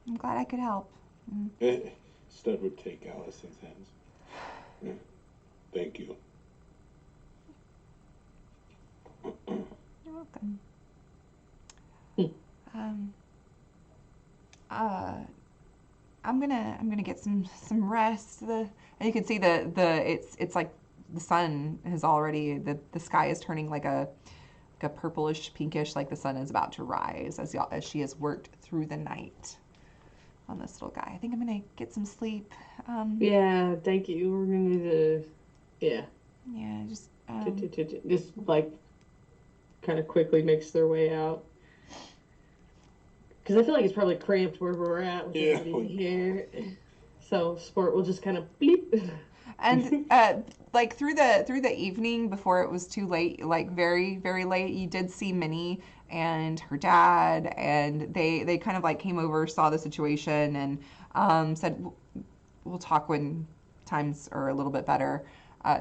I'm glad I could help. Stud would take Allison's hands. Yeah. Thank you. You're welcome. I'm gonna get some rest. And you can see it's like the sun has already, the sky is turning like a purplish pinkish, like the sun is about to rise as she has worked through the night on this little guy. I think I'm gonna get some sleep. Yeah, thank you. We're gonna need to. Yeah. Yeah, just Just kind of quickly makes their way out. Because I feel like it's probably cramped where we're at with everybody here. So Sport will just kind of bleep. And through the evening before it was too late, very, very late, you did see Minnie and her dad, and they kind of came over, saw the situation, and said we'll talk when times are a little bit better.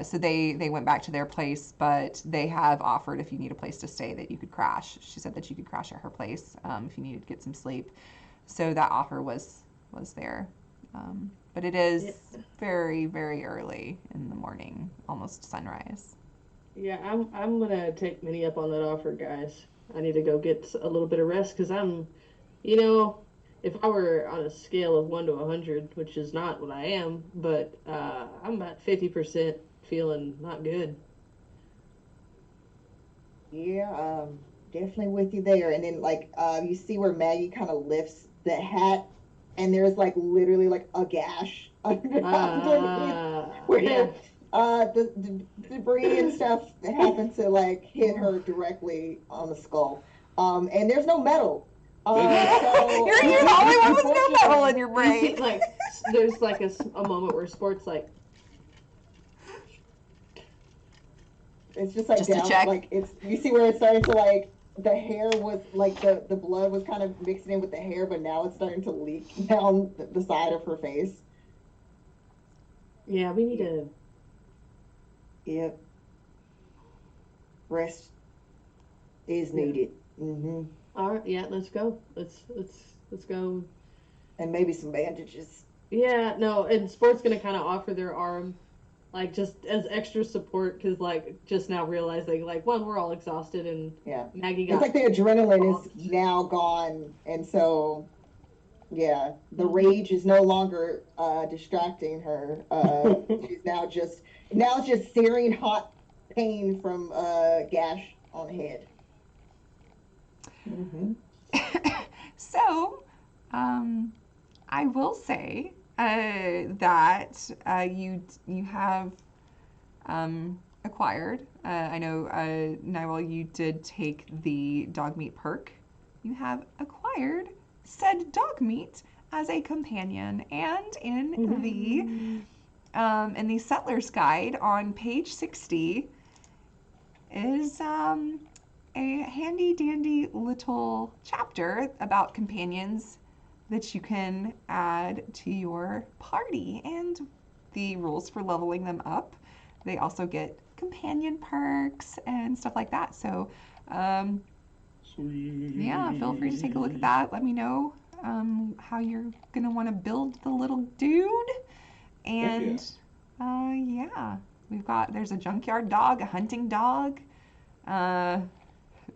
So they went back to their place, but they have offered if you need a place to stay that you could crash. She said that you could crash at her place if you needed to get some sleep. So that offer was there. But it is very, very early in the morning, almost sunrise. Yeah, I'm gonna take Minnie up on that offer, guys. I need to go get a little bit of rest because you know, if I were on a scale of 1 to 100, which is not what I am, but I'm about 50% feeling not good. Yeah, definitely with you there. And then like you see where Maggie kind of lifts the hat, and there's like literally like a gash underneath Yeah. where the debris and stuff that happened to like hit her directly on the skull. And there's no metal. So You're the only one with no metal in unfortunately, your You see, brain. like, there's like a moment where Sport's like, it's just like Just to down, check. like it's you see where it's starting to like the hair was like the blood was kind of mixing in with the hair, but now it's starting to leak down the side of her face. yeah, we need to. Yep, rest is needed. All right, yeah, let's go. Let's go. And maybe some bandages. Yeah, no, and Sport's gonna kind of offer their arm, like just as extra support, because like just now realizing like one, we're all exhausted, and Yeah, Maggie it's got. like the adrenaline is now gone, and so yeah, the rage is no longer distracting her. She's now just searing hot pain from gash on the head. So, I will say that you have acquired. I know, Nywell, you did take the dog meat perk. You have acquired said dog meat as a companion, and in the Settler's Guide on page 60 is a handy dandy little chapter about companions that you can add to your party and the rules for leveling them up. They also get companion perks and stuff like that. So, yeah, feel free to take a look at that. Let me know how you're going to want to build the little dude. And, yeah, there's a junkyard dog, a hunting dog,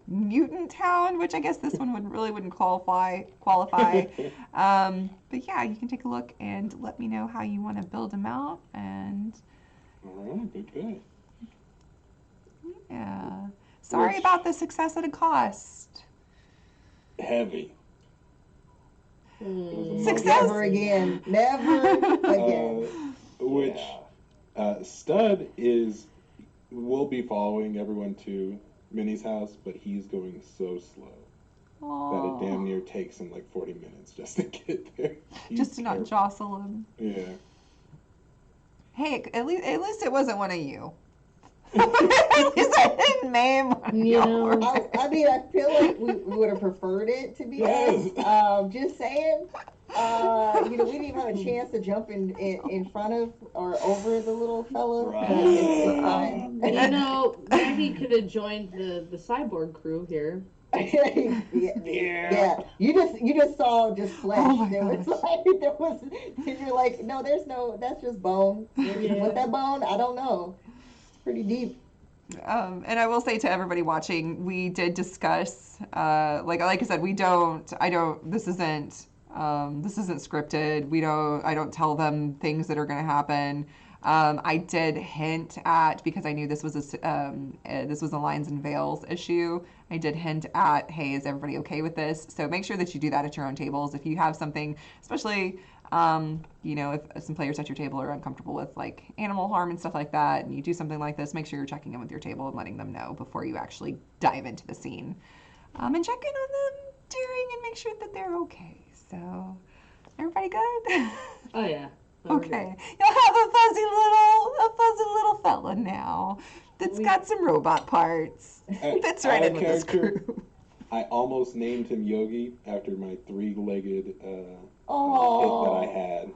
mutant hound, which I guess this one wouldn't qualify. But yeah, you can take a look and let me know how you want to build them out. And All right, good. yeah, sorry about the success at a cost. Heavy. Success. Never again. Never again. Which Stud will be following everyone to Minnie's house, but he's going so slow that it damn near takes him like 40 minutes just to get there. Just to not jostle him. Yeah. Hey, at least it wasn't one of you. At least I didn't name one of y'all. I mean, I feel like we would have preferred it to be us. Just saying. We didn't even have a chance to jump in front of or over the little fella. Right. It's fine. Maggie could have joined the cyborg crew here. Yeah. You just saw just flesh. Oh You're like, no, that's just bone. What that bone? I don't know. It's pretty deep. And I will say to everybody watching, we did discuss, like I said, this isn't scripted. I don't tell them things that are going to happen. I did hint at, because I knew this was a Lines and Veils issue. I did hint at, hey, is everybody okay with this? So make sure that you do that at your own tables. If you have something, especially, if some players at your table are uncomfortable with like animal harm and stuff like that, and you do something like this, make sure you're checking in with your table and letting them know before you actually dive into the scene. And check in on them during and make sure that they're okay. So, everybody good? Oh yeah. Okay. You'll have a fuzzy little fella now that's got some robot parts. Fits right in with this crew. I almost named him Yogi after my three-legged hit that I had.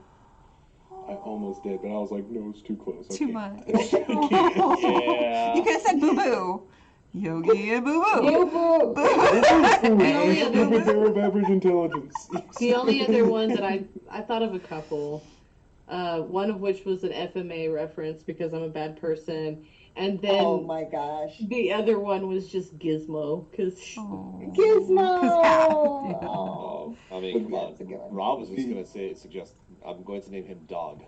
I almost did, but I was like, no, it's too close. Too much. Yeah. You could have said Boo Boo. Yogi and Boo Boo. Boo boo. Stupid bear of average intelligence. The only other one that I thought of a couple. One of which was an FMA reference because I'm a bad person, and then Oh my gosh. the other one was just Gizmo because Oh. Gizmo! 'Cause hat. Oh, I mean, come That's a good on. one. Rob was just gonna suggest. I'm going to name him Dog.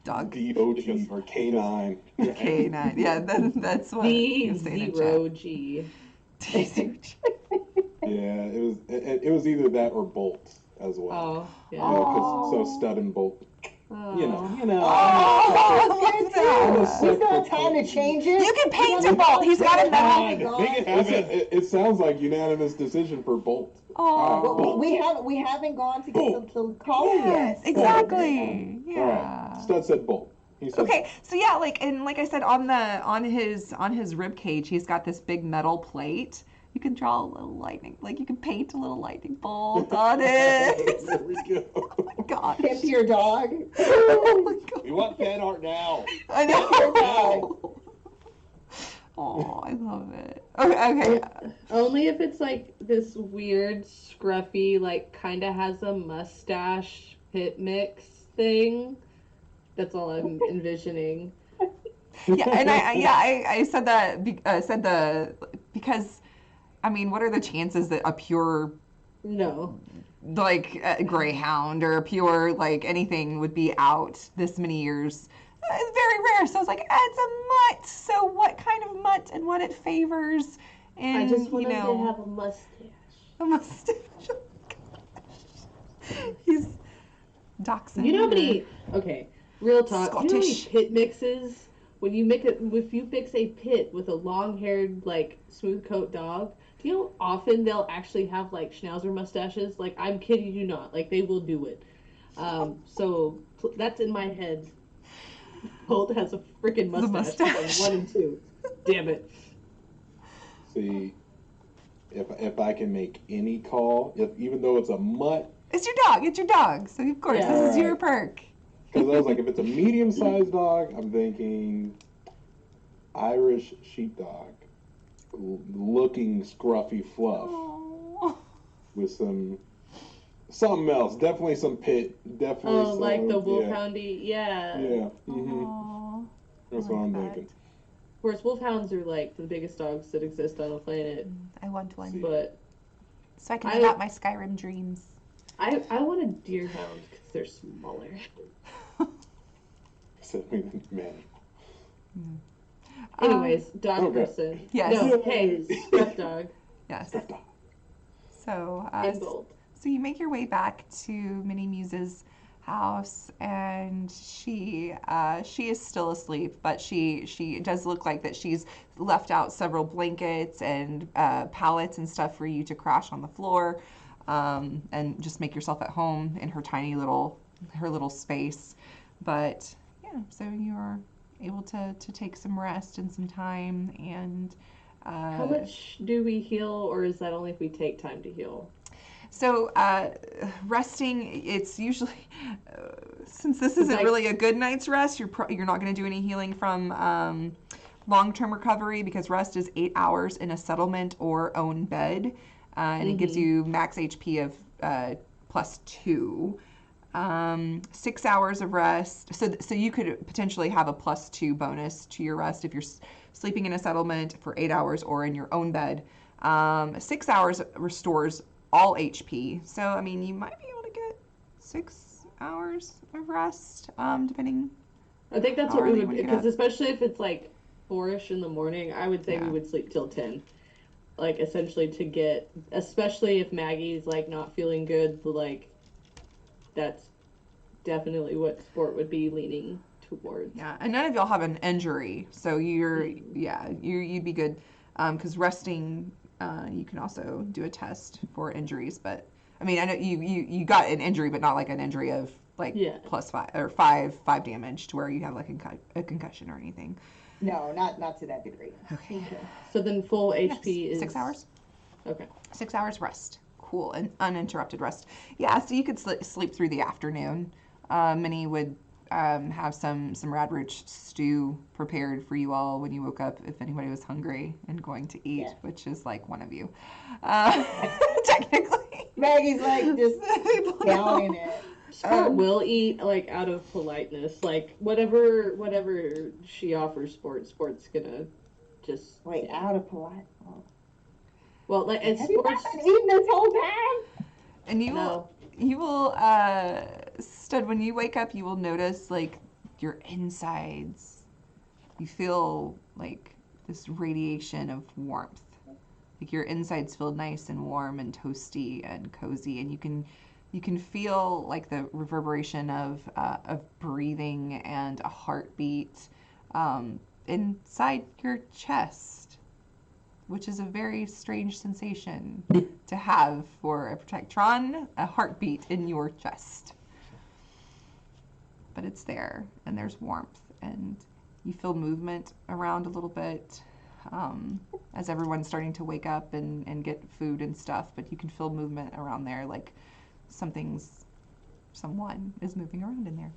Dog. DOG or K9. K9. Yeah, that's what he was saying in chat. D0G. Yeah, it was either that or Bolt as well. Oh, yeah. You know, 'cause- so Stud and Bolt. Oh. You know. Oh, That's look good at that. too. He's got time to change it. You can paint a Bolt. He's got a metal. Make it happen. It sounds like unanimous decision for Bolt. Oh. Well, we haven't gone to get the color Yes, yet. exactly. All Yeah. right. Stud said Bolt. He said Okay, so yeah, like I said, on his rib cage, he's got this big metal plate. You can draw a little lightning, like you can paint a little lightning bolt on it. There we go. Oh my god. Pimp your dog. Oh my god. We want fan art now. I know. Oh, I love it. Okay. Only if it's like this weird, scruffy, like kind of has a mustache pit mix thing. That's all I'm envisioning. Yeah, and I said that because I mean, what are the chances that a pure No. like greyhound or a pure like anything would be out this many years? It's very rare. So I was like, it's a mutt. So what kind of mutt and what it favors? And I just want you him know, to have a mustache. a mustache. Oh my gosh. He's dachshund. You know how many? Okay, real talk. You know how many Scottish. pit mixes? When you make it, if you mix a pit with a long-haired, like smooth coat dog, do you know how often they'll actually have like schnauzer mustaches? Like I'm kidding you not. Like they will do it. So that's in my head. Bolt has a freaking The mustache. mustache. 1 and 2. Damn it. See, if I can make any call, even though it's a mutt, It's your dog. It's your dog. So of course Yeah. this is your Alright. perk. because I was like, if it's a medium-sized dog, I'm thinking Irish sheepdog, looking scruffy fluff Oh. with something else. Definitely some pit. Definitely. Oh, like the some- wolfhoundy. Yeah. Yeah. Aw. That's I what like I'm that. thinking. Of course, wolfhounds are like the biggest dogs that exist on the planet. I want one. See. But So I can I- live out my Skyrim dreams. I want a deerhound because they're smaller. Except me, man. Anyways, dog okay. person. Yes. No, hey, scruff dog Yes. So, and Bolt. so you make your way back to Minnie Muse's house, and she is still asleep, but she does look like that she's left out several blankets and pallets and stuff for you to crash on the floor, and just make yourself at home in her tiny little space. But yeah, so you're able to take some rest and some time, and How much do we heal, or is that only if we take time to heal? so resting, it's usually since this isn't like- really a good night's rest, you're not going to do any healing from long-term recovery, because rest is 8 hours in a settlement or own bed, and it gives you max HP of +2. 6 hours of rest. So you could potentially have a +2 bonus to your rest if you're sleeping in a settlement for 8 hours or in your own bed. 6 hours restores all HP. So, I mean, you might be able to get 6 hours of rest, depending. I think that's How what we early would, would you get because up? especially if it's like 4ish in the morning, I would say Yeah. we would sleep till 10. Like, essentially to get, especially if Maggie's like not feeling good, like, that's definitely what sport would be leaning towards. Yeah, and none of y'all have an injury, so you'd be good. Because resting, you can also do a test for injuries. But I mean, I know you got an injury, but not like an injury of like Yeah. +5 or 5 damage to where you have like a concussion or anything. No, not to that degree. Okay. So then full Yes. HP is 6 hours. Okay. 6 hours rest. Cool, and uninterrupted rest. Yeah, so you could sleep through the afternoon. Minnie would have some Radroach stew prepared for you all when you woke up, if anybody was hungry and going to eat, Yeah. which is like one of you, technically. Maggie's like just People down in know. it. Sport will eat, like, out of politeness. Like, whatever she offers Sport's gonna just... Wait, out of polite. Oh. Well, like, as Have you Sport's... not been eating this whole time? And No. you will, Stud, when you wake up, you will notice, like, your insides. You feel, like, this radiation of warmth. Like, your insides feel nice and warm and toasty and cozy, and you can feel, like, the reverberation of breathing and a heartbeat inside your chest, which is a very strange sensation to have for a Protectron, a heartbeat in your chest. But it's there, and there's warmth, and you feel movement around a little bit as everyone's starting to wake up and get food and stuff, but you can feel movement around there, like someone is moving around in there.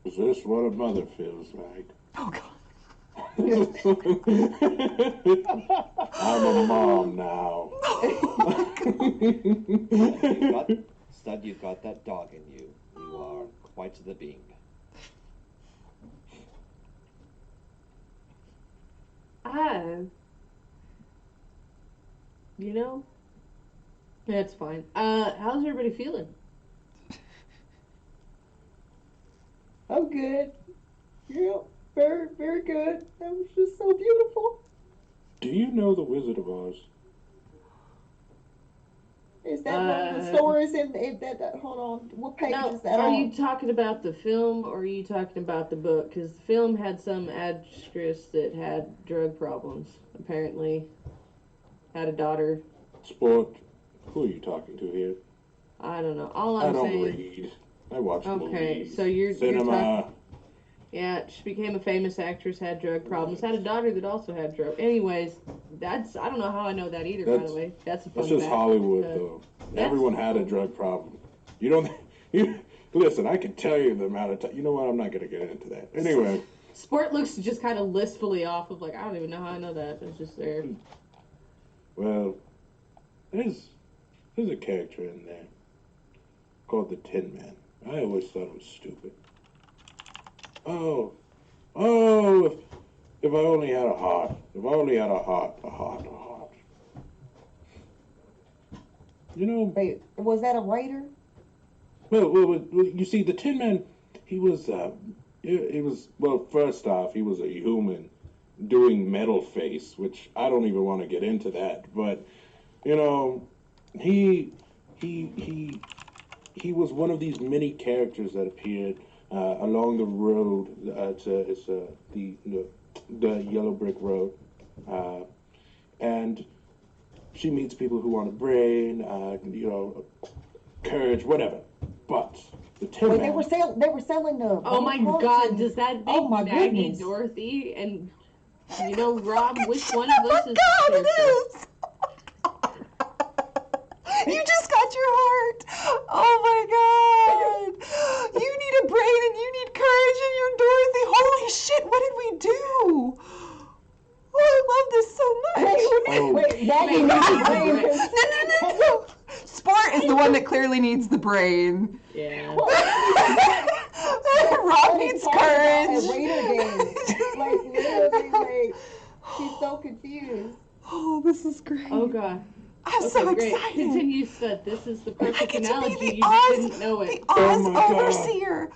Is this what a mother feels like? Oh, God. I'm a mom now. Stud, you've got that dog in you. You are quite the being. You know, that's fine. How's everybody feeling? I'm good. Yeah, very, very good. That was just so beautiful. Do you know the Wizard of Oz? Is that one of the stories in that? Hold on, what page No, is that are on? you talking about the film or are you talking about the book? Because the film had some actress that had drug problems, apparently. Had a daughter. Sport, who are you talking to here? I don't know. All I I'm don't saying... read. I watch Okay, movies. so you're cinema. talking... Yeah, she became a famous actress, had drug problems, had a daughter that also had drug... Anyways, that's... I don't know how I know that either, by the way. That's a fun That's just fact. Hollywood, though. Everyone had a drug problem. You don't... Listen, I can tell you the amount of time... You know what? I'm not going to get into that. Anyway. Sport looks just kind of listfully off of, like, I don't even know how I know that. It's just there. Well, there's a character in there called the Tin Man. I always thought it was stupid. Oh, if I only had a heart. If I only had a heart. You know... Wait, was that a writer? Well, you see, the Tin Man, he was, well, first off, he was a human doing metal face, which I don't even want to get into that, but, you know, he was one of these many characters that appeared along the road the yellow brick road, and she meets people who want a brain, you know, courage, whatever. But the Tin Man, they were selling the. Oh my God! Does that make Maggie goodness. Dorothy? And you know, Rob, which one of us is? Oh, God, it is! You just got your heart. Oh my God! You need a brain and you need courage and you're Dorothy. Holy shit! What did we do? Oh, I love this so much. Wait, Maggie needs a brain. No. Sport is the one that clearly needs the brain. Yeah. Rob needs courage. A Raider game. Like literally, like she's so confused. Oh, this is great. Oh God. I'm Okay, so great. excited. Continue, Stud. This is the I perfect get to analogy. be the You just Oz, didn't know it. the Oz Oh my God. overseer,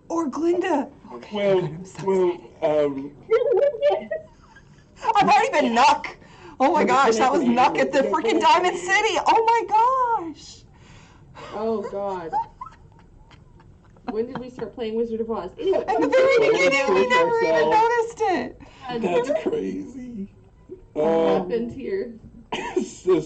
or Glinda. Okay, well, I'm so excited. I've already been Nuck. Oh my gosh, that was Nuck at the freaking Diamond City. Oh my gosh. Oh God. When did we start playing Wizard of Oz? Anyway, At the very beginning, we never even noticed it. that's crazy. what happened here? The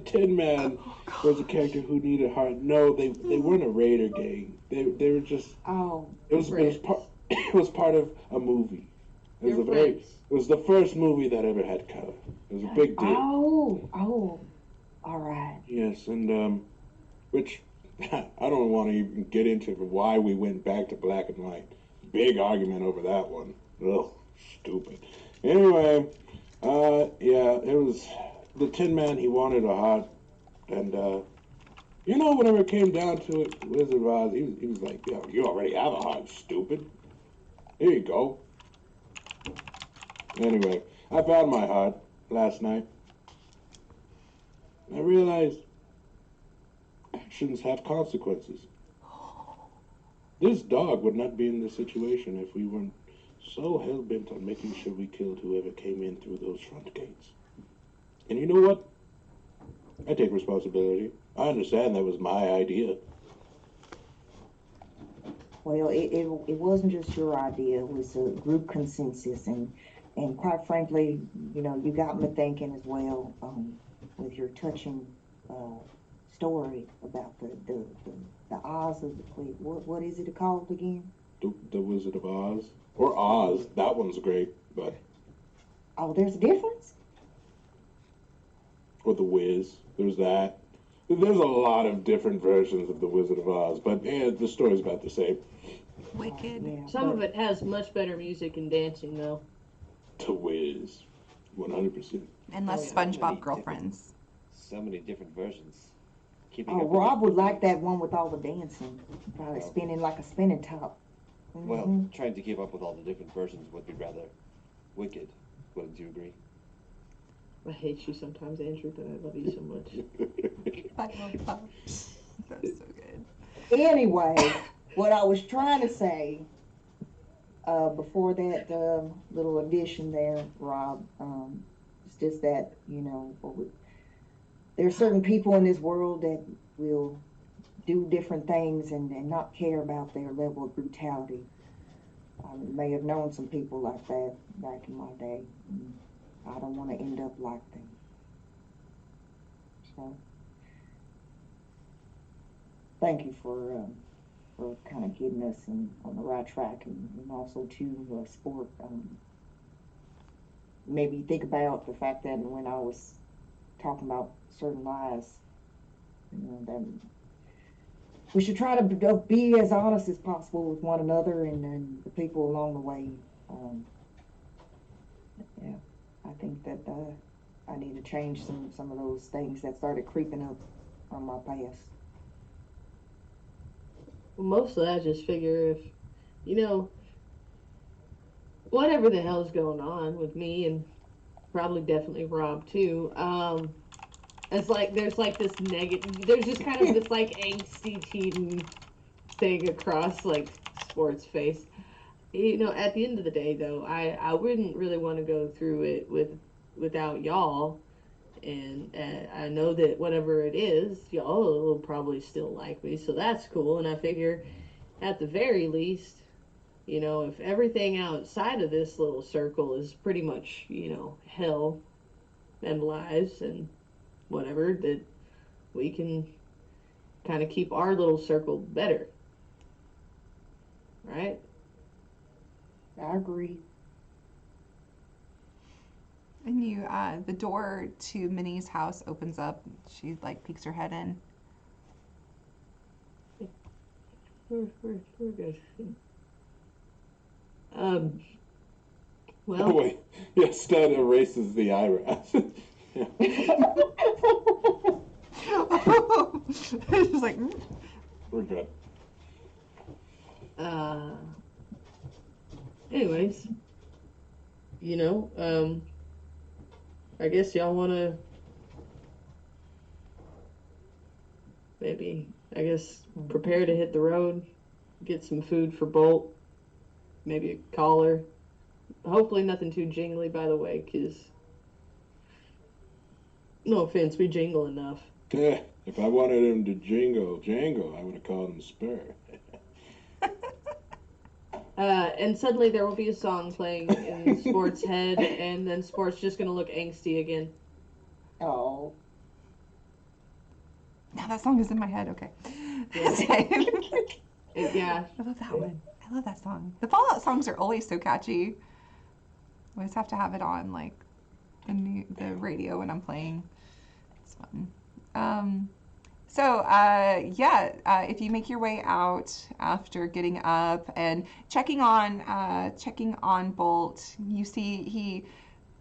Tin Man was a character who needed heart. No, they weren't a raider gang. They were just. Oh. It was part of a movie. It was the first movie that ever had color. It was a big deal. Oh, all right. Yes, and which I don't want to even get into why we went back to black and white. Big argument over that one. Ugh, stupid. Anyway, yeah, it was the Tin Man. He wanted a heart, and You know, whenever it came down to it, Wizard of Oz, he was like, yo, you already have a heart, stupid. Here you go. Anyway, I found my heart last night. I realized actions have consequences. This dog would not be in this situation if we weren't so hell-bent on making sure we killed whoever came in through those front gates. And you know what? I take responsibility. I understand that was my idea. Well, it wasn't just your idea, it was a group consensus, and quite frankly, you know, you got me thinking as well, with your touching story about the Oz of the what is it called again? The Wizard of Oz. Or Oz. That one's great, but... Oh, there's a difference? Or the Wiz. There's that. There's a lot of different versions of the Wizard of Oz, but yeah, the story's about the same. Wicked. Yeah, Some of it has much better music and dancing, though. The Wiz. 100%. And less Oh, yeah. SpongeBob Many girlfriends. So many different versions. Keeping Oh, up with Rob the- would like that one with all the dancing, probably Oh. spinning like a spinning top. Well, Mhm. trying to keep up with all the different versions would be rather wicked. Wouldn't you agree? I hate you sometimes, Andrew, but I love you so much. That was so good. Anyway, what I was trying to say before that little addition there, Rob, it's just that, you know, there are certain people in this world that will do different things and not care about their level of brutality. I may have known some people like that back in my day. And I don't want to end up like them. So, thank you for kind of getting us on the right track, and also to sport. Maybe think about the fact that when I was talking about certain lies, you know, that we should try to be as honest as possible with one another and the people along the way. Yeah, I think that I need to change some of those things that started creeping up on my past. Well, mostly I just figure if, you know, whatever the hell's going on with me and probably definitely Rob too, it's like there's like this negative, there's just kind of this like angsty teen thing across like Sport's face. You know, at the end of the day though, I wouldn't really want to go through it without y'all. And I know that whatever it is, y'all will probably still like me, so that's cool. And I figure, at the very least, you know, if everything outside of this little circle is pretty much, you know, hell and lies and whatever, that we can kind of keep our little circle better. Right? I agree. And you, the door to Minnie's house opens up. She like peeks her head in. We're good. Oh, Well, wait. Yeah, Stan erases the eyebrows. Yeah. She's like, We're good. anyways, you know, I guess y'all want to maybe, I guess, prepare to hit the road, get some food for Bolt, maybe a collar. Hopefully nothing too jingly, by the way, because, no offense, we jingle enough. Yeah, if I wanted him to jingle, I would have called him Spur. And suddenly there will be a song playing in Sport's head, and then Sport's just going to look angsty again. Oh, now that song is in my head. Okay. Yeah. I love that one. I love that song. The Fallout songs are always so catchy. I always have to have it on like the radio when I'm playing. It's fun. If you make your way out after getting up and checking on Bolt, you see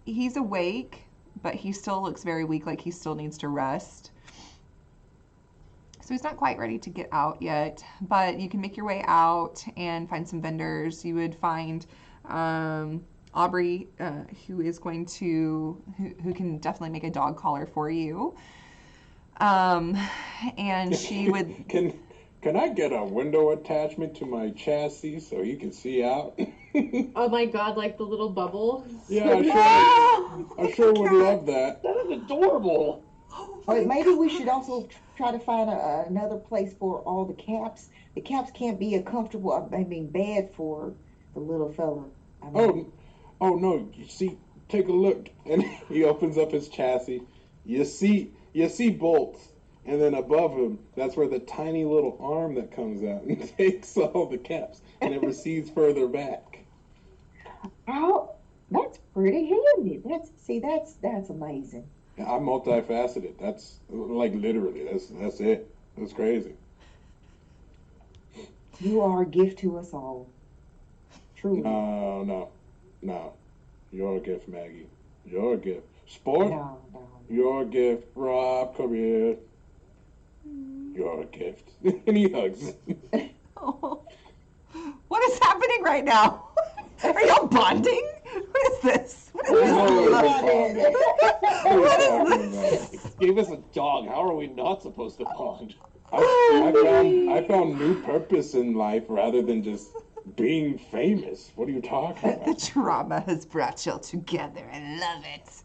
he's awake, but he still looks very weak, like he still needs to rest. So he's not quite ready to get out yet, but you can make your way out and find some vendors. You would find Aubrey, who is going to, who can definitely make a dog collar for you. And she would. Can I get a window attachment to my chassis so he can see out? Oh my god, like the little bubble. Yeah, I sure would love that. That is adorable. But maybe we should also try to find another place for all the caps. The caps can't be a comfortable, I mean, bad for the little fella. I mean, Oh no! You see, take a look, and he opens up his chassis. You see bolts, and then above him, that's where the tiny little arm that comes out and takes all the caps, and it recedes further back. oh, that's pretty handy. That's amazing. I'm multifaceted. That's like literally. That's it. That's crazy. You are a gift to us all. Truly. No. You're a gift, Maggie. You're a gift. Sport. No. You're a gift. Rob, come here. You're a gift. And he hugs. Oh. What is happening right now? Are y'all bonding? What is this? What is this? Gave us a dog. How are we not supposed to bond? I found new purpose in life rather than just being famous. What are you talking The about? trauma has brought y'all together. I love it.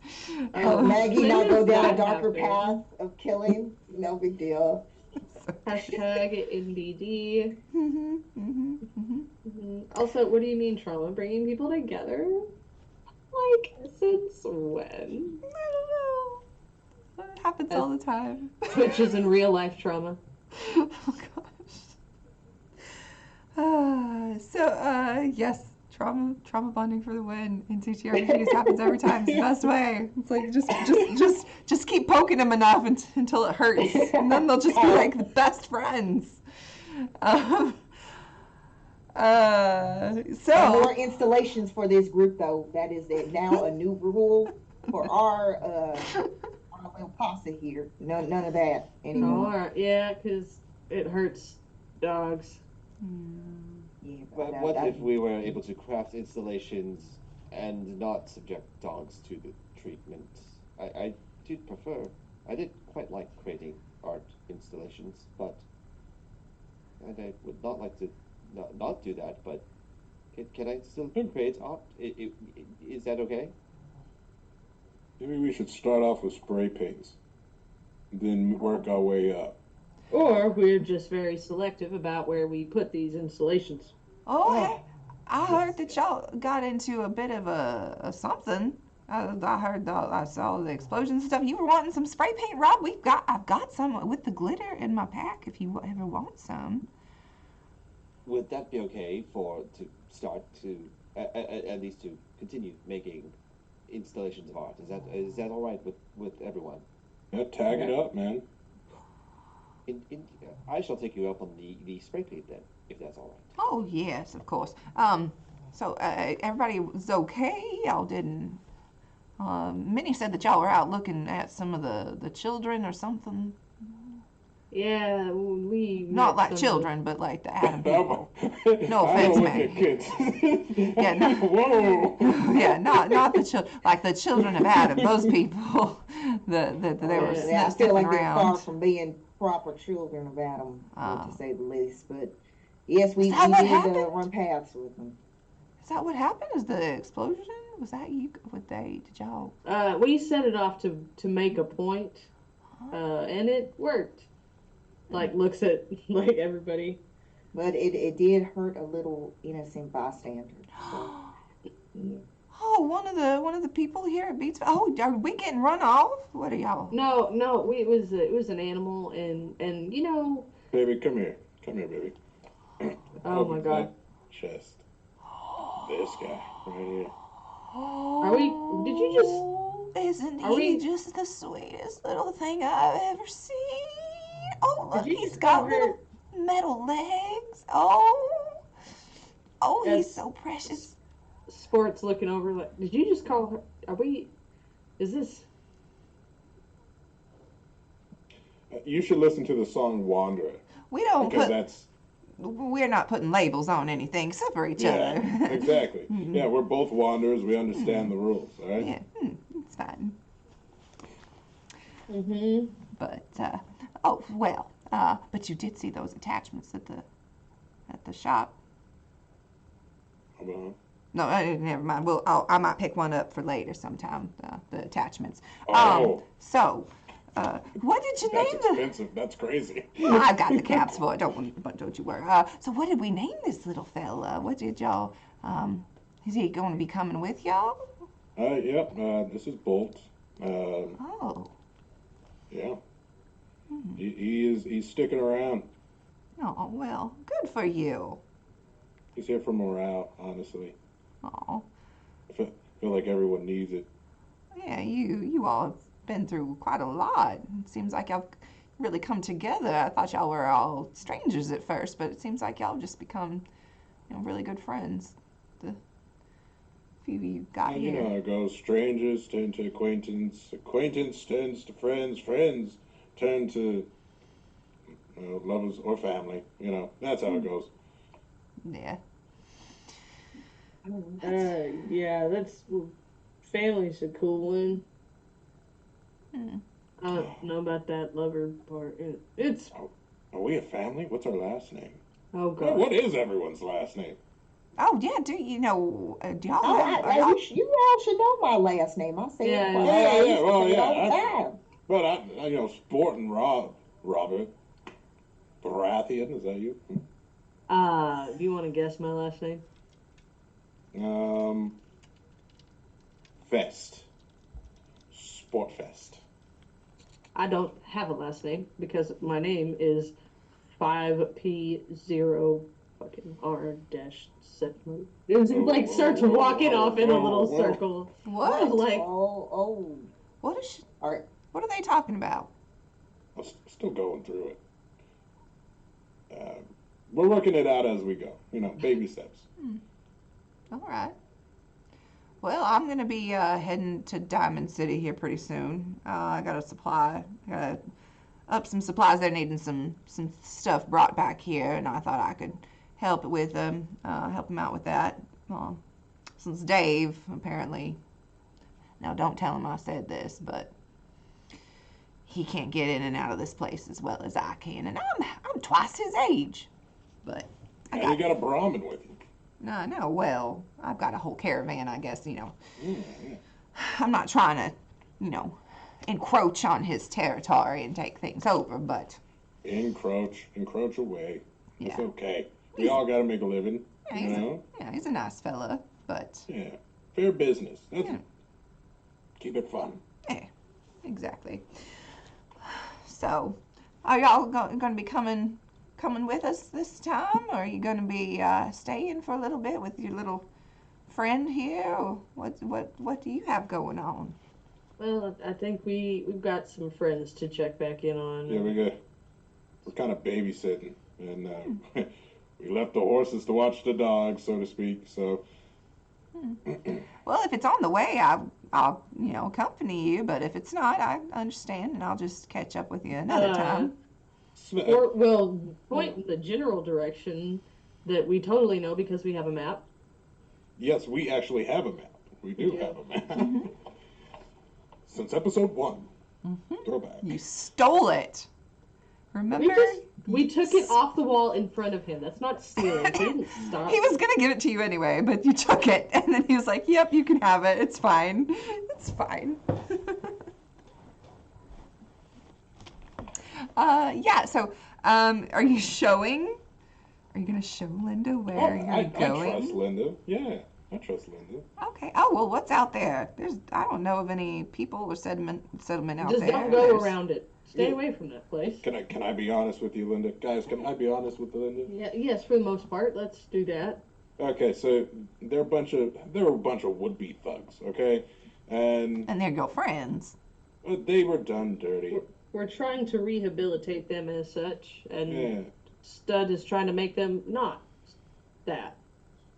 Maggie not go down a That darker happened. path of killing. No big deal. Hashtag NBD. Mm-hmm. Also, what do you mean trauma? Bringing people together? Like, since when? I don't know. It happens all the time. Which is in real life trauma. Oh gosh. Yes, trauma bonding for the win in TTRPGs happens every time. It's the best way. It's like just keep poking them enough until it hurts, and then they'll just be like the best friends. And more installations for this group, though. That is now a new rule for our little posse here. None of that anymore. Alright, yeah, because it hurts dogs. Yeah, But what if we were able to craft installations and not subject dogs to the treatment? I did prefer. I did quite like creating art installations, and I would not like to not do that. But can I still create art? Is that okay? Maybe we should start off with spray paints, then work our way up. Or we're just very selective about where we put these installations. Oh, hey, I heard that y'all got into a bit of a something. I saw the explosions and stuff. You were wanting some spray paint, Rob? I've got some with the glitter in my pack. If you ever want some. Would that be okay to start to at least to continue making installations of art? Is that all right with everyone? Yeah, tag it up, man. I shall take you up on the spray paint then, if that's all right. Oh yes, of course. So everybody was okay. Y'all didn't. Minnie said that y'all were out looking at some of the children or something. Yeah, we Not met like some- children, but like the Adam people. No I offense, don't look man. at kids. Yeah, no. Whoa. Yeah, not the children, like the children of Adam. Those people, that they were Yeah, I feel sniffing like they're far around. from being proper children of Adam, Ah. to say the least. But yes, we Is that what did happened? run paths with them. Is that what happened? Is the explosion? Was that you? Did y'all? We set it off to make a point, and it worked. Like, looks at, like, everybody. But it did hurt a little innocent bystander. So, yeah. Oh, one of the people here at Beatsville. Oh, are we getting run off? What are y'all? No, it was an animal, and you know. Baby, come here, baby. Oh my Open god. that chest. This guy right here. Are we? Did you just? Isn't Are he we- just the sweetest little thing I've ever seen? Oh, look, Did you he's just got call her- little metal legs. Oh, he's Yes. so precious. Sports looking over. Like, did you just call her? Are we? Is this? You should listen to the song Wanderer. We don't Because put. that's We're not putting labels on anything except for each yeah, other. exactly. Yeah, we're both wanderers. We understand the rules. All right. Yeah, it's fine. Mm-hmm. But oh well. But you did see those attachments at the shop. Uh-huh. No, never mind. Well, I might pick one up for later sometime. The attachments. Oh. So, what did you That's name the? expensive. That's crazy. I've got the caps for it. Don't you worry. So what did we name this little fella? What did y'all? Is he going to be coming with y'all? Yep. This is Bolt. Oh. Yeah. He's sticking around. Oh well, good for you. He's here for morale, honestly. Oh. I feel like everyone needs it. Yeah, you all have been through quite a lot. It seems like y'all really come together. I thought y'all were all strangers at first, but it seems like y'all just become, really good friends. The few you got And you here. know how it goes. Strangers turn to acquaintance. Acquaintance turns to friends. Friends turn to lovers or family. That's how it goes. Yeah. That's family's a cool one. Hmm. I don't know about that lover part. It's Are we a family? What's our last name? oh god. What is everyone's last name? Oh yeah. Do y'all Oh, have? you all should know my last name. I say Yeah, it quite yeah. I used to Well, say it yeah, all the time. But Sport and Robert Baratheon. Is that you? Do you want to guess my last name? Fest. Sportfest. I don't have a last name because my name is 5P0 fucking R-7. It was like starts walking off in a little circle. What? Like What is? All right. What are they talking about? I'm still going through it. We're working it out as we go. Baby steps. All right. Well, I'm gonna be heading to Diamond City here pretty soon. I got up some supplies. They're needing some stuff brought back here, and I thought I could help with them, help them out with that. Since Dave apparently, now don't tell him I said this, but he can't get in and out of this place as well as I can, and I'm twice his age. But You got a Brahmin with you. no. Well, I've got a whole caravan, I guess. Yeah. I'm not trying to, encroach on his territory and take things over, but Encroach away. yeah. It's okay. We all got to make a living. Yeah, he's a nice fella, but Yeah. Fair business. Keep it fun. yeah, exactly. So, are y'all going to be coming with us this time, or are you going to be staying for a little bit with your little friend here, or what do you have going on? Well, I think we've got some friends to check back in on. Yeah, we're kind of babysitting, and we left the horses to watch the dogs, so to speak. So, Well, if it's on the way, I'll accompany you. But if it's not, I understand, and I'll just catch up with you another time. Or we'll point in the general direction that we totally know because we have a map. yes, we actually have a map. We do have a map. Since episode 1. Throwback. You stole it. Remember? We took it off the wall in front of him. That's not stealing. He didn't stop. He was gonna give it to you anyway, but you took it, and then he was like, "Yep, you can have it. It's fine. It's fine." Yeah. So, are you showing? Are you gonna show Linda where you're going? I trust Linda. Yeah, I trust Linda. Okay. Oh well, what's out there? I don't know of any people or settlement out Just there. don't go around it. Stay away from that place. Can I be honest with you, Linda? Guys, can I be honest with Linda? Yeah. Yes, for the most part. Let's do that. Okay, so they're a bunch of would-be thugs. Okay, and they're your friends. they were done dirty. We're trying to rehabilitate them as such, and Yeah. Stud is trying to make them not that.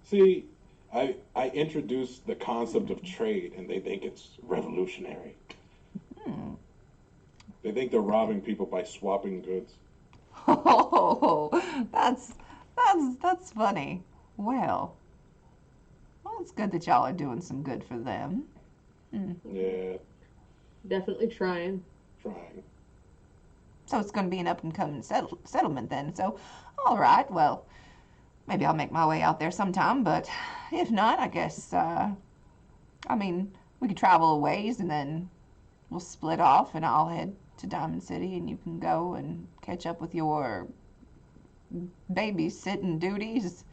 See, I introduced the concept of trade, and they think it's revolutionary. They think they're robbing people by swapping goods. Oh, that's funny. Well, it's good that y'all are doing some good for them. Yeah, Definitely trying. trying. So it's going to be an up and coming settlement then. So, all right. Well, maybe I'll make my way out there sometime. But if not, I guess. I mean, we could travel a ways and then we'll split off, and I'll head to Diamond City, and you can go and catch up with your babysitting duties,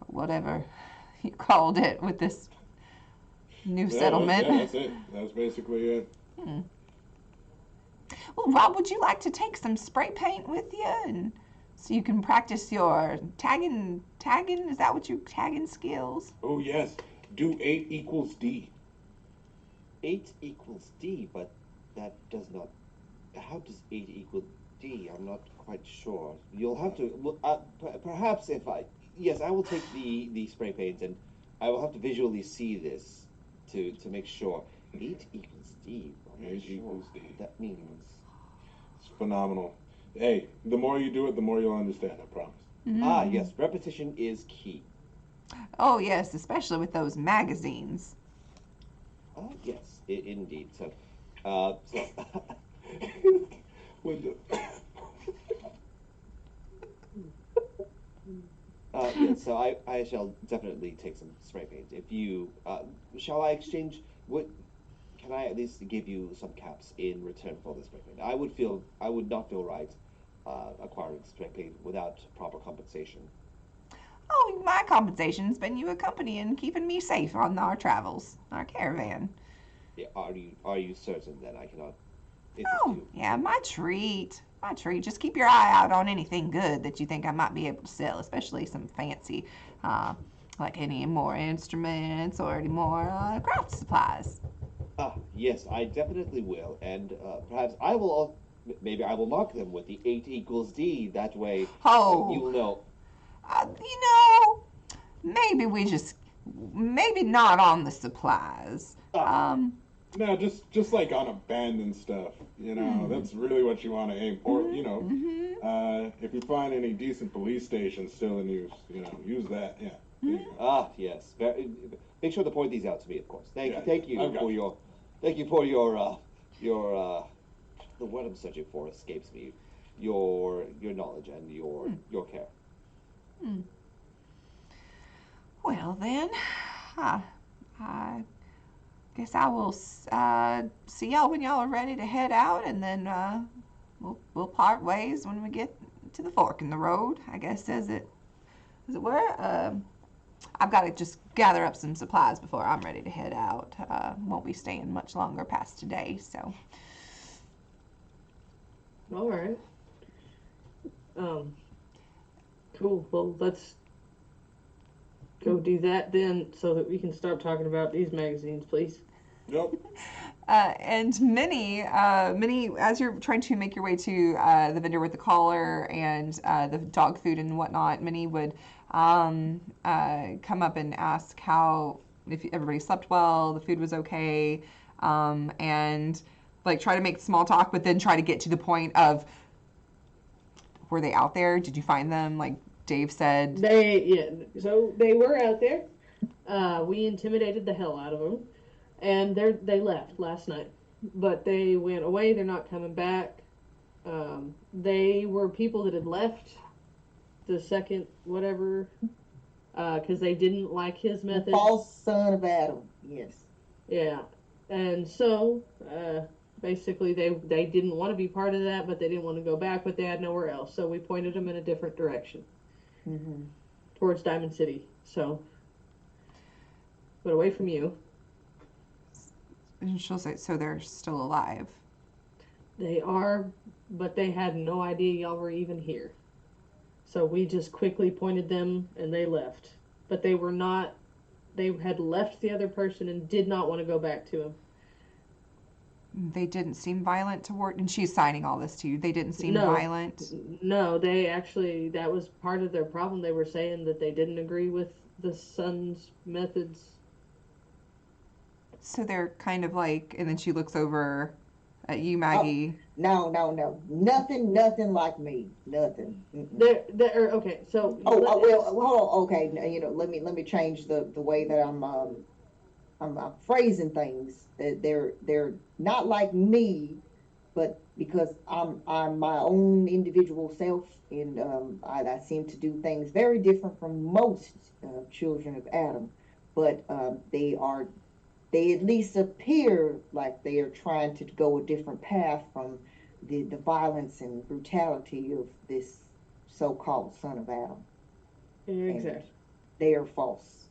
whatever you called it, with this new settlement. Yeah, that's it. That's basically it. Well, Rob, would you like to take some spray paint with you, and so you can practice your tagging? Is that what you tagging skills? Oh yes, do 8 equals D. 8 equals D, but that does not. How does 8 equal D? I'm not quite sure. You'll have to. Well, perhaps if I. Yes, I will take the spray paint, and I will have to visually see this to make sure. 8 equals D. I'm not 8 sure equals D. what that means. It's phenomenal. Hey, the more you do it, the more you'll understand. I promise. Ah, yes, repetition is key. Oh yes, especially with those magazines. Yes, indeed. So, When the- yes, so I shall definitely take some spray paint. If you, shall I exchange, can I at least give you some caps in return for the spray paint? I would not feel right, acquiring spray paint without proper compensation. Oh, my compensation's been you accompanying, keeping me safe on our travels, our caravan. Yeah, are you certain that I cannot interest Oh, you? yeah, my treat. My treat. Just keep your eye out on anything good that you think I might be able to sell, especially some fancy, like any more instruments or any more craft supplies. Ah, yes, I definitely will, and perhaps maybe I will mark them with the 8 equals D. That way, you Oh, will know. you know, maybe maybe not on the supplies. Ah, No, just like on abandoned stuff, that's really what you want to aim for. If you find any decent police stations still in use, use that. Yeah. There you go. Yes. Make sure to point these out to me, of course. Yeah, Thank you I've got for you. your the word I'm searching for escapes me. Your knowledge and your care. Well then, I guess I will see y'all when y'all are ready to head out, and then we'll part ways when we get to the fork in the road. I guess as it were. I've got to just gather up some supplies before I'm ready to head out. Won't be staying much longer past today, so. All right. Cool. Well, let's go do that then, so that we can start talking about these magazines, please. Yep. And Minnie, as you're trying to make your way to the vendor with the collar and the dog food and whatnot, Minnie would come up and ask if everybody slept well, the food was okay, and like try to make small talk, but then try to get to the point of, were they out there? Did you find them? Like Dave said. So they were out there. We intimidated the hell out of them. And they left last night, but they went away. They're not coming back. They were people that had left the second whatever, because they didn't like his method. The false son of Adam. Yes. Yeah, and so basically they didn't want to be part of that, but they didn't want to go back, but they had nowhere else. So we pointed them in a different direction, towards Diamond City. So, but away from you. And she'll say, so they're still alive. They are, but they had no idea y'all were even here. So we just quickly pointed them and they left. But they were not, they had left the other person and did not want to go back to him. They didn't seem violent toward, and she's signing all this to you. They didn't seem violent. No, they actually, that was part of their problem. They were saying that they didn't agree with the son's methods. So they're kind of like, and then she looks over at you, Maggie. Nothing like me. Nothing. Mm-mm. Okay, so Oh, well, hold on. Okay, let me change the way that I'm phrasing things. That they're not like me, but because I'm my own individual self, and I seem to do things very different from most children of Adam. But they at least appear like they are trying to go a different path from the violence and brutality of this so-called son of Adam. And exactly. their false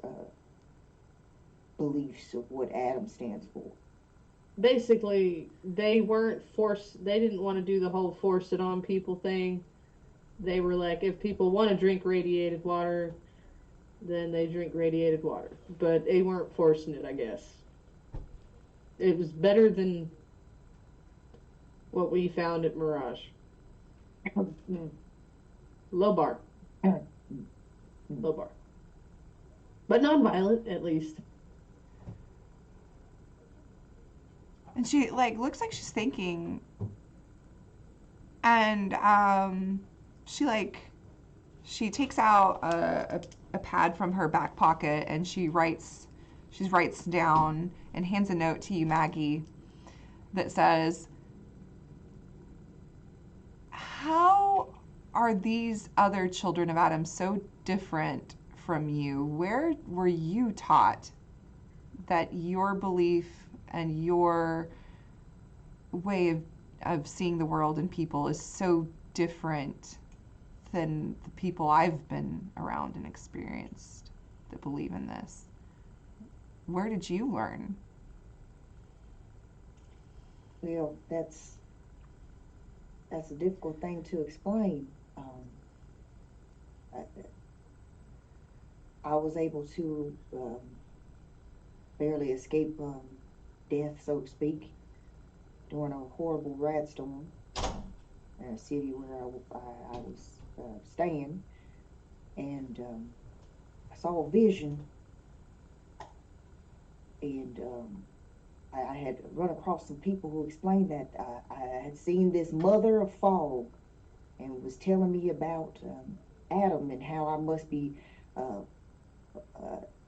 beliefs of what Adam stands for. Basically, they weren't forced. They didn't want to do the whole force it on people thing. They were like, if people want to drink radiated water, then they drink radiated water. But they weren't forcing it, I guess. It was better than what we found at Mirage. Low bar. Low bar. But non-violent, at least. And she like looks like she's thinking, and she takes out a pad from her back pocket, and she writes down and hands a note to you, Maggie, that says, how are these other children of Adam so different from you? Where were you taught that your belief and your way of seeing the world and people is so different than the people I've been around and experienced that believe in this? Where did you learn? Well, that's a difficult thing to explain. I, I was able to barely escape death, so to speak, during a horrible rat storm in a city where I was staying, and I saw a vision, and I had run across some people who explained that I had seen this mother of fog, and was telling me about Adam and how I must be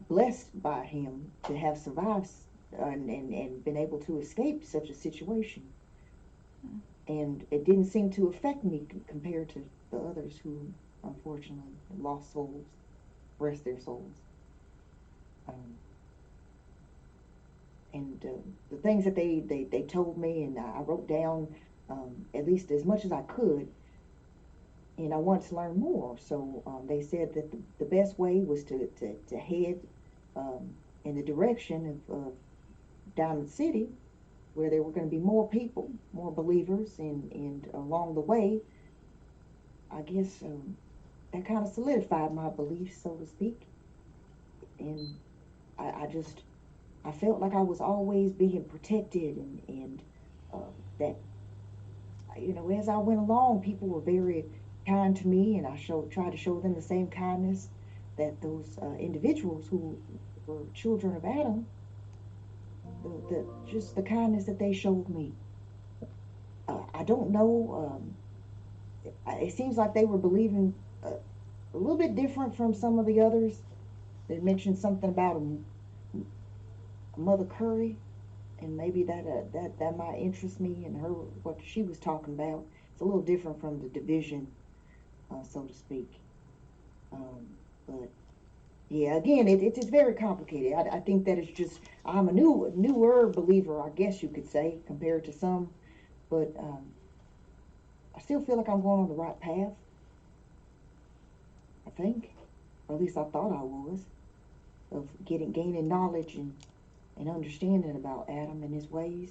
blessed by him to have survived and been able to escape such a situation. And it didn't seem to affect me compared to the others who unfortunately lost souls, rest their souls. And the things that they told me, and I wrote down at least as much as I could, and I wanted to learn more. So they said that the best way was to head in the direction of Diamond City, where there were going to be more people, more believers, and along the way, I guess that kind of solidified my beliefs, so to speak. And I felt like I was always being protected, and that, as I went along, people were very kind to me, and I tried to show them the same kindness that those individuals who were children of Adam, just the kindness that they showed me. I don't know. It seems like they were believing a little bit different from some of the others. They mentioned something about a Mother Curry, and maybe that might interest me, and her, what she was talking about. It's a little different from the division, so to speak. But yeah, again, it's very complicated. I think that it's just, I'm a newer believer, I guess you could say, compared to some, but I still feel like I'm going on the right path. I think, or at least I thought I was, of gaining knowledge and understanding about Adam and his ways.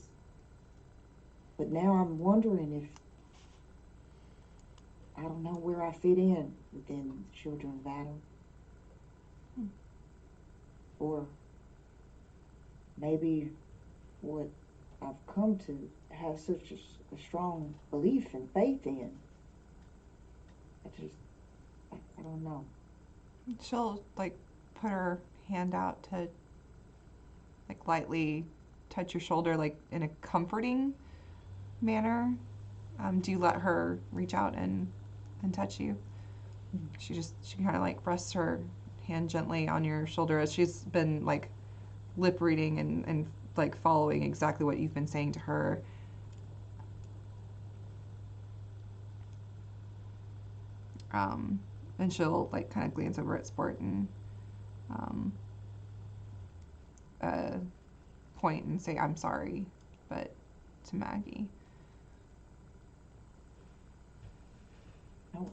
But now I'm wondering if, I don't know where I fit in within the children of Adam. Or maybe what I've come to have such a strong belief and faith in. I don't know. She'll like put her hand out to like lightly touch your shoulder, like in a comforting manner, Do you let her reach out and touch you? She kind of like rests her hand gently on your shoulder as she's been like lip reading and like following exactly what you've been saying to her. And she'll like kind of glance over at Sport and point and say, "I'm sorry," but to Maggie.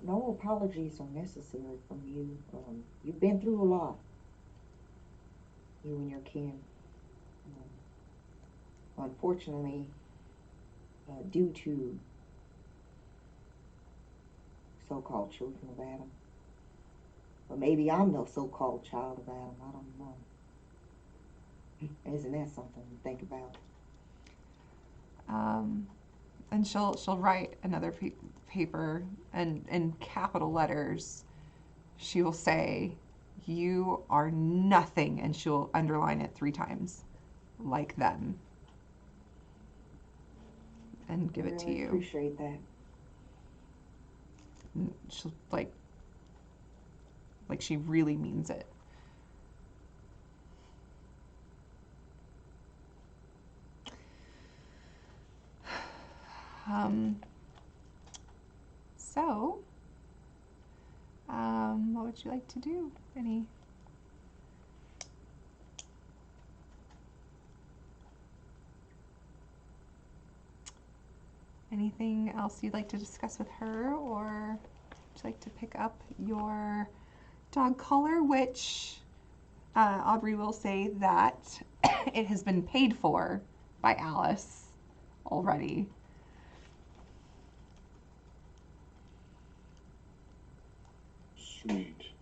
No apologies are necessary from you. You've been through a lot. You and your kin. Unfortunately, due to so-called children of Adam. Or maybe I'm the so-called child of Adam. I don't know. Isn't that something to think about? And she'll write another paper, and in capital letters, she will say, "You are nothing," and she'll underline it 3 times, like them, and give it to you. Appreciate that. And she'll like she really means it. So, what would you like to do? Anything else you'd like to discuss with her, or would you like to pick up your dog collar, which Aubrey will say that it has been paid for by Alice already. Sweet.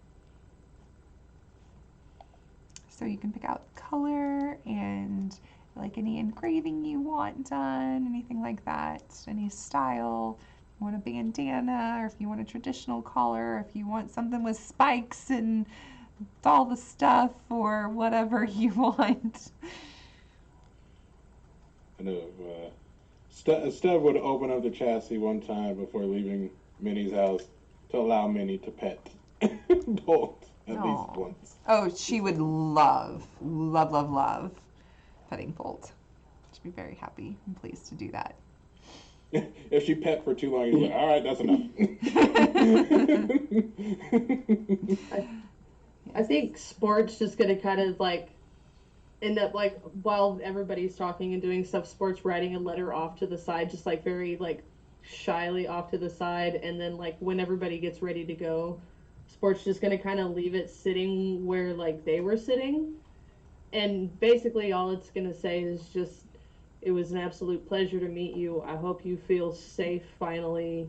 So you can pick out color and like any engraving you want done, anything like that, any style. If you want a bandana, or if you want a traditional collar, if you want something with spikes and all the stuff, or whatever you want. I know. Steph would open up the chassis one time before leaving Minnie's house to allow Minnie to pet Bolt at least once. Oh, she would love petting Bolt. She'd be very happy and pleased to do that. If she pet for too long, he's like, "All right, that's enough." I think Sport's just gonna kind of like end up like while everybody's talking and doing stuff, Sport's writing a letter off to the side, just like very like shyly off to the side, and then like when everybody gets ready to go, Sport's just gonna kind of leave it sitting where like they were sitting, and basically all it's gonna say is just, "It was an absolute pleasure to meet you. I hope you feel safe finally.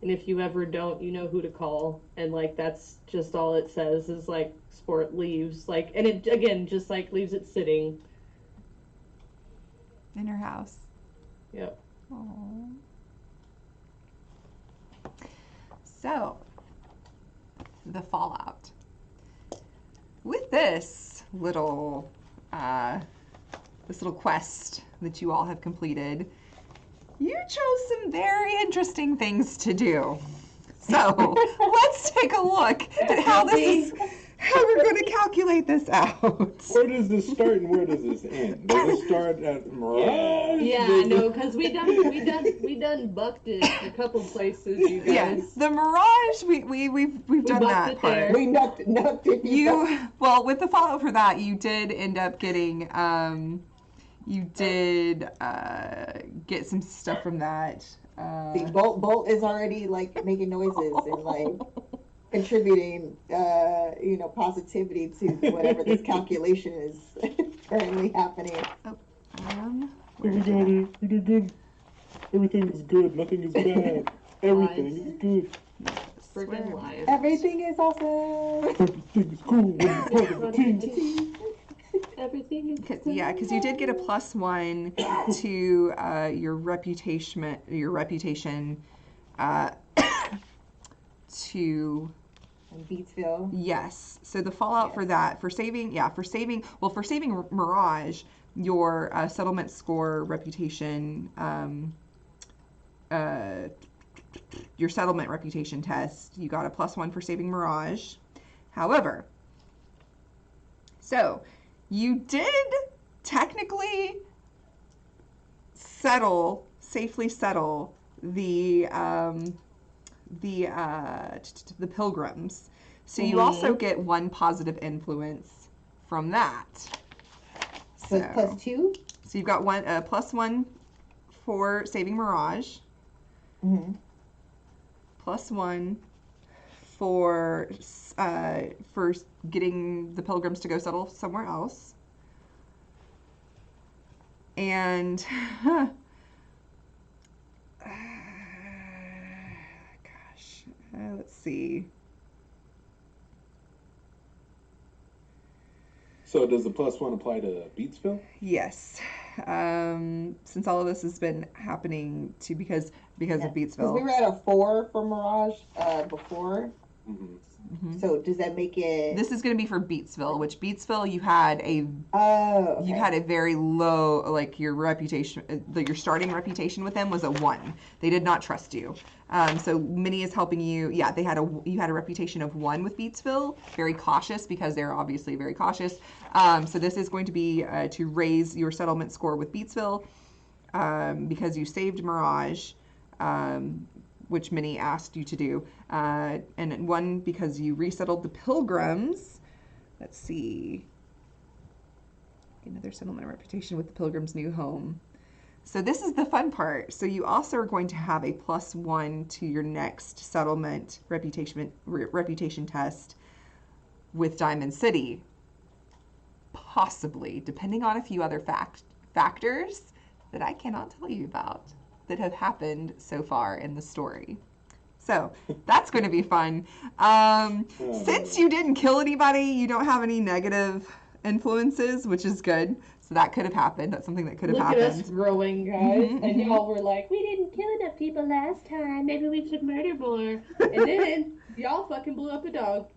And if you ever don't, you know who to call." And like that's just all it says is like Sport leaves. Like, and it again just like leaves it sitting In her house. Yep. Aww. So, the fallout. With this little quest that you all have completed, you chose some very interesting things to do. So let's take a look at how we're going to calculate this out. Where does this start and where does this end? Does it start at Mirage? Yeah, I know, because we done bucked it a couple places, you guys. Yes, the Mirage, we've done that part. There. We knocked it. Well, with the follow for that, you did end up getting get some stuff from that. See, Bolt is already like making noises and like contributing, positivity to whatever this calculation is currently happening. We got it. We did good. Everything is good. Nothing is bad. Everything is good. Friggin' life. Everything is awesome. Everything is cool when you're part of the team. Everything is Because you did get a +1 to your reputation to Beatsville. yes. So the fallout for that, for saving Mirage, your settlement score reputation your settlement reputation test, you got a +1 for saving Mirage. However, so you did technically safely settle the Pilgrims. So you also get 1 positive influence from that. So it's +2? So you've got +1 for saving Mirage. Mm-hmm. +1 for getting the Pilgrims to go settle somewhere else. And let's see. So does the +1 apply to Beatsville? Yes. Since all of this has been happening because of Beatsville. Because we were at a 4 for Mirage before. Mm-hmm. Mm-hmm. So does that make it? This is going to be for Beatsville, which Beatsville you had a okay. you had a very low, like your reputation, your starting reputation with them was a 1. They did not trust you. So Minnie is helping you. Yeah, you had a reputation of 1 with Beatsville, very cautious because they're obviously very cautious. So this is going to be to raise your settlement score with Beatsville because you saved Mirage. Which Minnie asked you to do, and 1 because you resettled the Pilgrims. Let's see. Another settlement reputation with the Pilgrims' new home. So this is the fun part. So you also are going to have a +1 to your next settlement reputation test with Diamond City, possibly, depending on a few other factors that I cannot tell you about, that have happened so far in the story. So that's going to be fun. Since you didn't kill anybody, you don't have any negative influences, which is good. So that could have happened. That's something that could have happened. Look at us growing, guys. And y'all were like, we didn't kill enough people last time. Maybe we should murder more. And then y'all fucking blew up a dog.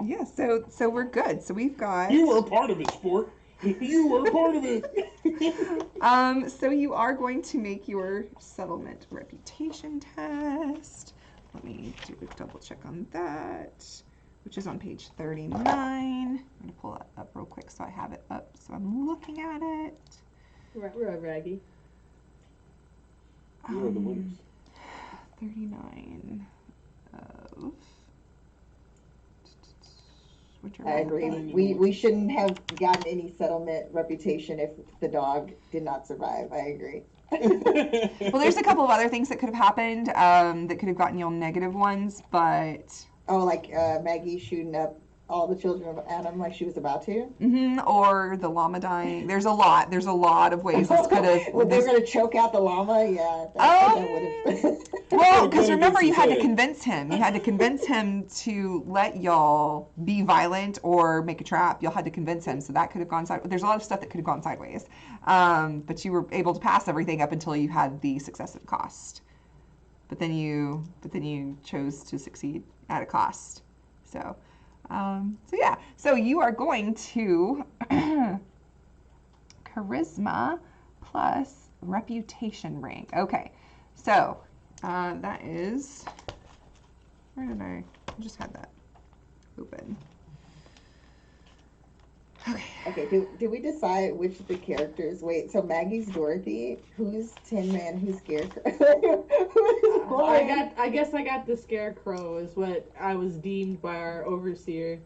Yeah, so we're good. So we've got... You were a part of it, sport. You were part of it. So you are going to make your settlement reputation test. Let me do a double check on that, which is on page 39. I'm going to pull that up real quick so I have it up so I'm looking at it. Right, Raggy. You are the winners. 39 of... I agree. We shouldn't have gotten any settlement reputation if the dog did not survive. I agree. Well, there's a couple of other things that could have happened that could have gotten you negative ones, but... Oh, like Maggie shooting up all the children of Adam like she was about to? Or the llama dying. There's a lot of ways this could have... Well, they're going to choke out the llama? Yeah. That would have... Well, because remember, you had to convince him. You had to convince him to let y'all be violent or make a trap. Y'all had to convince him, so that could have gone sideways. There's a lot of stuff that could have gone sideways. But you were able to pass everything up until you had the successive cost. But then you chose to succeed at a cost. So yeah. So you are going to charisma plus reputation rank. Okay. So that is, where did I just had that open. Okay, did we decide which of the characters? Wait, so Maggie's Dorothy. Who's Tin Man? Who's Scarecrow? Who's Blind? I guess I got the Scarecrow is what I was deemed by our overseer.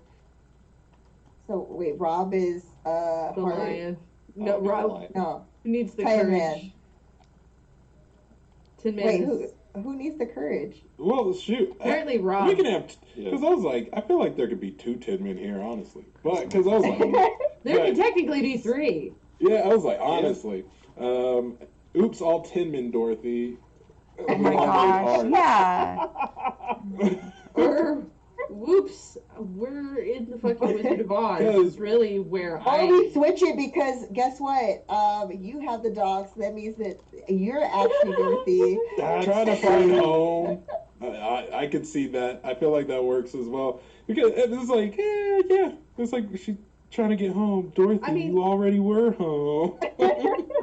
So wait, Rob is The lion. No, Rob No, needs the Tin courage. Man. Tin Man. Wait, who needs the courage? Well, shoot. Apparently, Rob. We can have, because I was like, I feel like there could be 2 Tin Men here, honestly. But, because I was like, There could technically be 3. yeah, I was like, honestly. Oops, all Tin Men, Dorothy. Oh my gosh. Yeah. Or, whoops, we're in the fucking Wizard of Oz. It's really where Or we switch it because guess what? You have the dog, so that means that you're actually Dorothy. Trying to find home. I could see that. I feel like that works as well. Because it's like, yeah. It's like she's trying to get home. Dorothy, I mean, you already were home.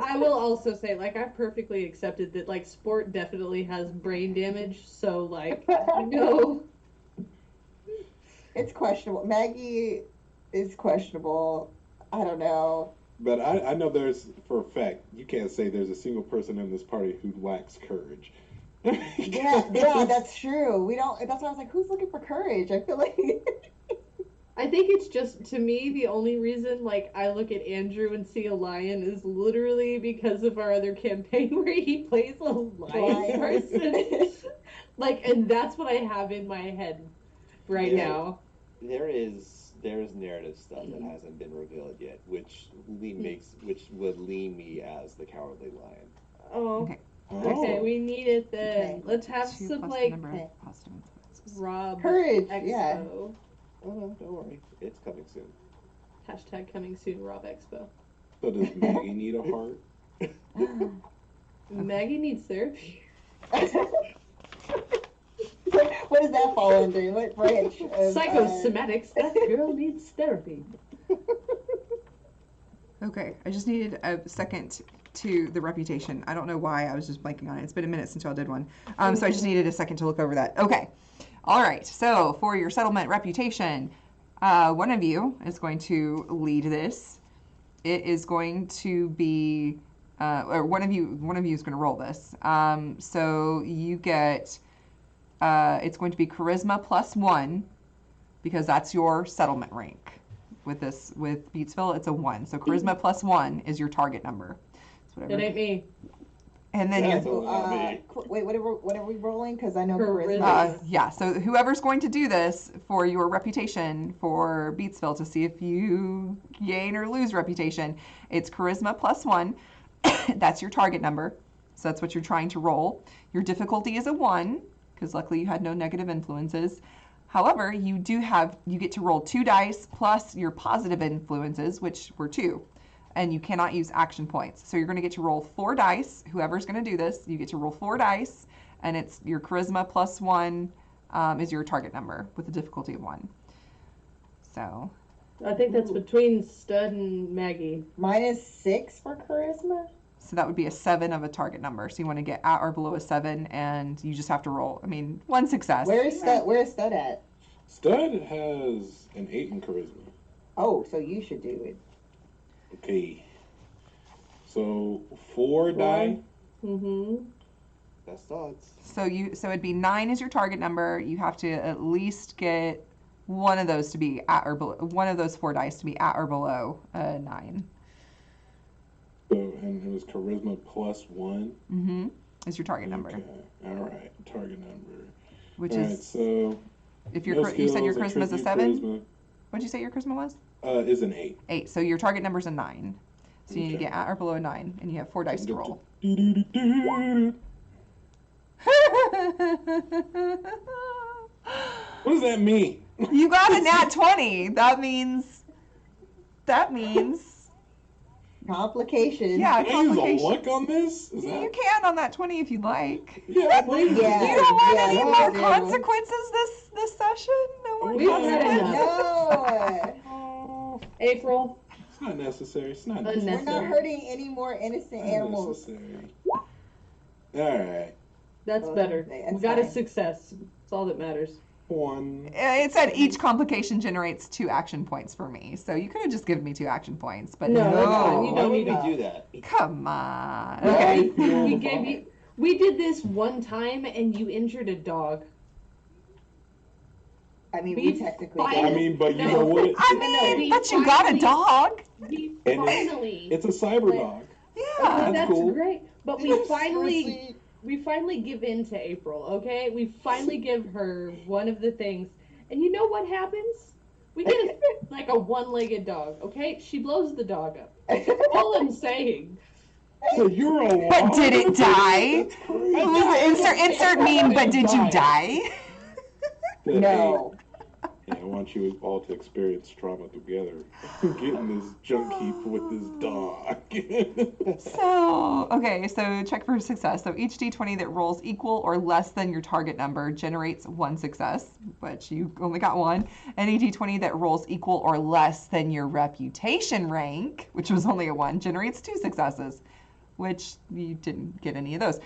I will also say, like, I've perfectly accepted that, like, sport definitely has brain damage, so, like, no. It's questionable. Maggie is questionable. I don't know. But I know there's, for a fact, you can't say there's a single person in this party who lacks courage. Yeah, that's true. We don't. That's why I was like, who's looking for courage? I feel like. I think it's just, to me, the only reason, like, I look at Andrew and see a lion is literally because of our other campaign where he plays a lion person. Like, and that's what I have in my head right Yeah. now. There's narrative stuff that hasn't been revealed yet, which would lean me as the cowardly lion. Oh, Okay. okay, we need it then. Okay. Let's have 2 some, plus like, the number okay. of positive influences. Rob Courage, Expo. yeah. Oh no, don't worry, it's coming soon. Hashtag coming soon, Rob Expo. So does Maggie need a heart? Maggie needs therapy. What does that fall under? What branch? Of, Psychosomatics. That girl needs therapy. Okay, I just needed a second to the reputation. I don't know why I was just blanking on it. It's been a minute since y'all did one. So I just needed a second to look over that. Okay. All right. So for your settlement reputation, one of you is going to lead this. It is going to be, or one of you is going to roll this. So you get, it's going to be charisma +1 because that's your settlement rank. With Beatsville, it's a 1. So charisma +1 is your target number. It ain't me. And then Yeah, your wait, what are we rolling? Because I know charisma. Charisma. yeah. So whoever's going to do this for your reputation for Beatsville to see if you gain or lose reputation, it's charisma +1. That's your target number. So that's what you're trying to roll. Your difficulty is a 1 because luckily you had no negative influences. However, you get to roll 2 dice plus your positive influences, which were 2, and you cannot use action points. So you're going to get to roll 4 dice. Whoever's going to do this, you get to roll 4 dice, and it's your charisma +1 is your target number with a difficulty of 1. So I think that's between Stud and Maggie. -6 for charisma. that would be a 7 of a target number. So you want to get at or below a 7, and you just have to roll. 1 success. Where is Stud at? Stud has an 8 in charisma. Oh, so you should do it. Okay. So 4 die. Mm-hmm. Best odds. So it'd be 9 is your target number. You have to at least get one of those to be at or below, one of those 4 dice to be at or below 9. So, and it was charisma +1. Mm-hmm. Is your target number, Okay. All right. Target number. which All right. is So if no you said your skills, charisma is a attribute 7. charisma, What'd you say your charisma was? is an 8. 8. So your target number's a 9. So you need to Okay. get at or below a 9, and you have 4 dice to roll. What does that mean? You got a nat 20. That means Complications. yeah, Can I use a complication. luck on this? Is You that? can on that 20 if you'd like. Yeah. Yeah. You don't want yeah, any no, more no. consequences this session? No more We've had consequences? No. April. It's not necessary. It's not We're necessary. not hurting any more innocent animals. Unnecessary. All right. That's Well, better. that's We got a fine. success. That's all that matters. 1. It said each complication generates 2 action points for me. So you could have just given me 2 action points, but No, no. that's fine. You Why don't would need we to. do that? Come on. Okay. Okay. We gave you. We did this one time, and you injured a dog. I mean, We we technically. fight- I mean, but you No. know what? I No, mean, we but you got a finally- dog. We And finally. It's a cyber dog. Yeah. Okay, That's that's cool. great. But we finally give in to April, okay? We finally give her one of the things. And you know what happens? We get like a one-legged dog, okay? She blows the dog up. That's all I'm saying. So you're a But did it die? That's crazy. It was insert meme, but did you die? No. Yeah, I want you all to experience trauma together. Getting this junk heap with this dog. So check for success. So each d20 that rolls equal or less than your target number generates 1 success, but you only got 1. Any d20 that rolls equal or less than your reputation rank, which was only a 1, generates 2 successes. which you didn't get any of those.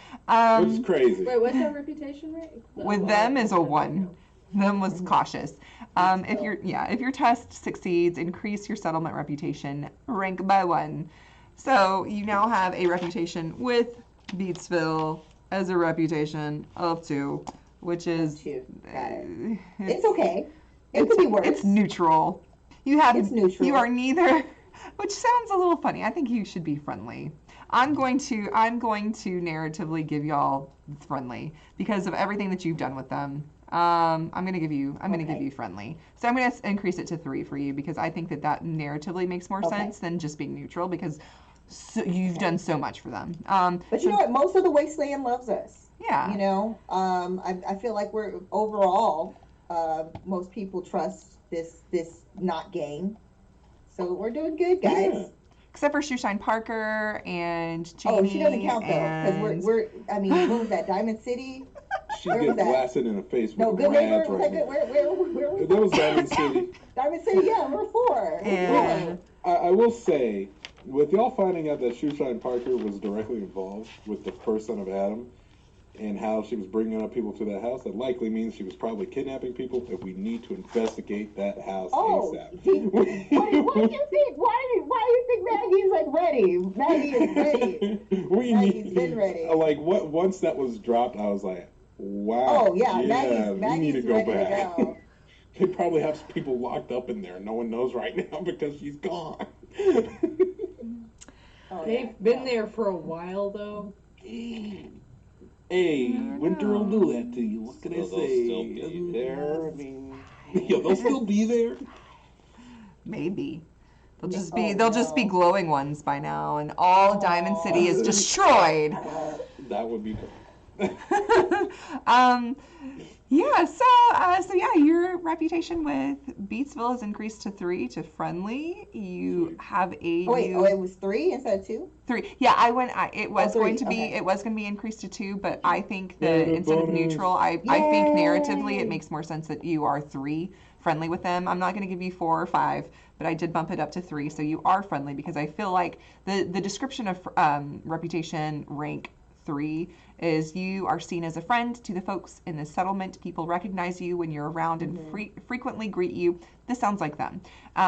Which is crazy. Wait, what's our reputation rate? With them is a 1. Them was cautious. If your test succeeds, increase your settlement reputation rank by 1. So you now have a reputation with Beatsville as a reputation of 2, which is 2. Got it. It's okay. It could be worse. It's neutral. It's neutral. You are neither, which sounds a little funny. I think you should be friendly. I'm going to narratively give y'all friendly because of everything that you've done with them. I'm gonna give you friendly. So I'm gonna increase it to 3 for you because I think that narratively makes more sense than just being neutral because you've done so much for them. But you know what? Most of the wasteland loves us. Yeah. You know, I feel like we're overall, most people trust this not gang. So we're doing good, guys. Yeah. Except for Shoeshine Parker and Jamie. Oh, she doesn't count though, because we're. I mean, what was that? Diamond City. She Where gets was that? blasted in the face with No, a good badge neighbor. right now. Where was That was Diamond City. Diamond City? Yeah, we're 4. And I will say, with y'all finding out that Shoeshine Parker was directly involved with the first son of Adam and how she was bringing up people to that house, that likely means she was probably kidnapping people, and we need to investigate that house Oh, ASAP. what do you think? Why do you think Maggie's like ready? Maggie is ready. Maggie's been ready. Like, once that was dropped, I was like, wow. Oh yeah, we need to Maggie's go ready back. to go. They probably have people locked up in there. No one knows right now because she's gone. Oh, They've been there for a while though. Hey, winter will do that to you. What can I Will say? they still be there? I mean, Yeah, they'll still be there. maybe. They'll just be no. glowing ones by now, and all of Diamond City is destroyed. That would be good. Your reputation with Beatsville has increased to 3 to friendly. You have a it was 3 instead of 2? 3. Yeah, it was 3, going to be okay. it was going to be increased to 2, but I think that instead of neutral, I think narratively it makes more sense that you are 3 friendly with them. I'm not going to give you 4 or 5, but I did bump it up to 3, so you are friendly because I feel like the description of reputation rank 3 is you are seen as a friend to the folks in the settlement. People recognize you when you're around and frequently greet you. This sounds like them.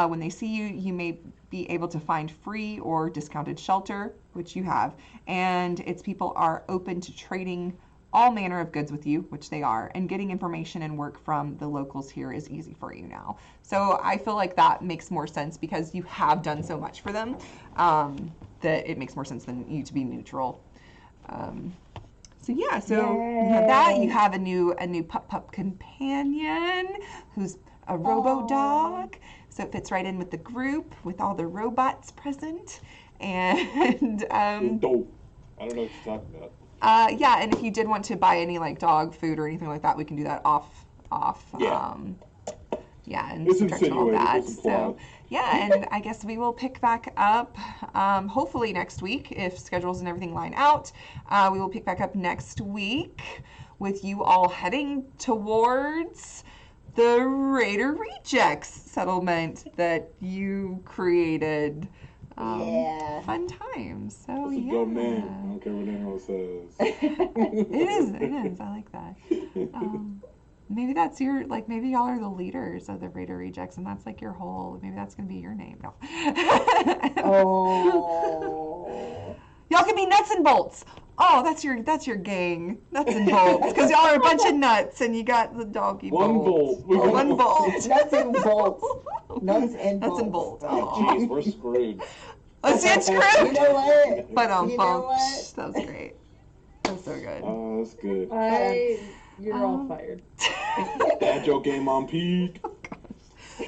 When they see you, you may be able to find free or discounted shelter, which you have, and its people are open to trading all manner of goods with you, which they are, and getting information and work from the locals here is easy for you now. So I feel like that makes more sense because you have done so much for them, that it makes more sense than you to be neutral. You have that. You have a new pup companion who's a robo dog, so it fits right in with the group with all the robots present. And Dope. I don't know what you're talking about. and if you did want to buy any like dog food or anything like that, we can do that off. And It's subtract all insinuated, that. it's implied. So and I guess we will pick back up hopefully next week if schedules and everything line out. We will pick back up next week with you all heading towards the Raider Rejects settlement that you created. Fun times. So That's a dope name. I don't care what anyone says. It is. I like that. Maybe that's maybe y'all are the leaders of the Raider Rejects, and that's like your whole. Maybe that's gonna be your name. No. Oh. Y'all can be Nuts and Bolts. Oh, that's your gang. Nuts and Bolts, because y'all are a bunch of nuts, and you got the doggy One bolts. bolt. One bolt. Nuts and bolts. Nuts and Nuts and bolts. bolts. Oh, jeez, we're screwed. Let's get You screwed. know what? But You know what? that was great. That was so good. Oh, that's good. You're all fired. Dad joke game on peak.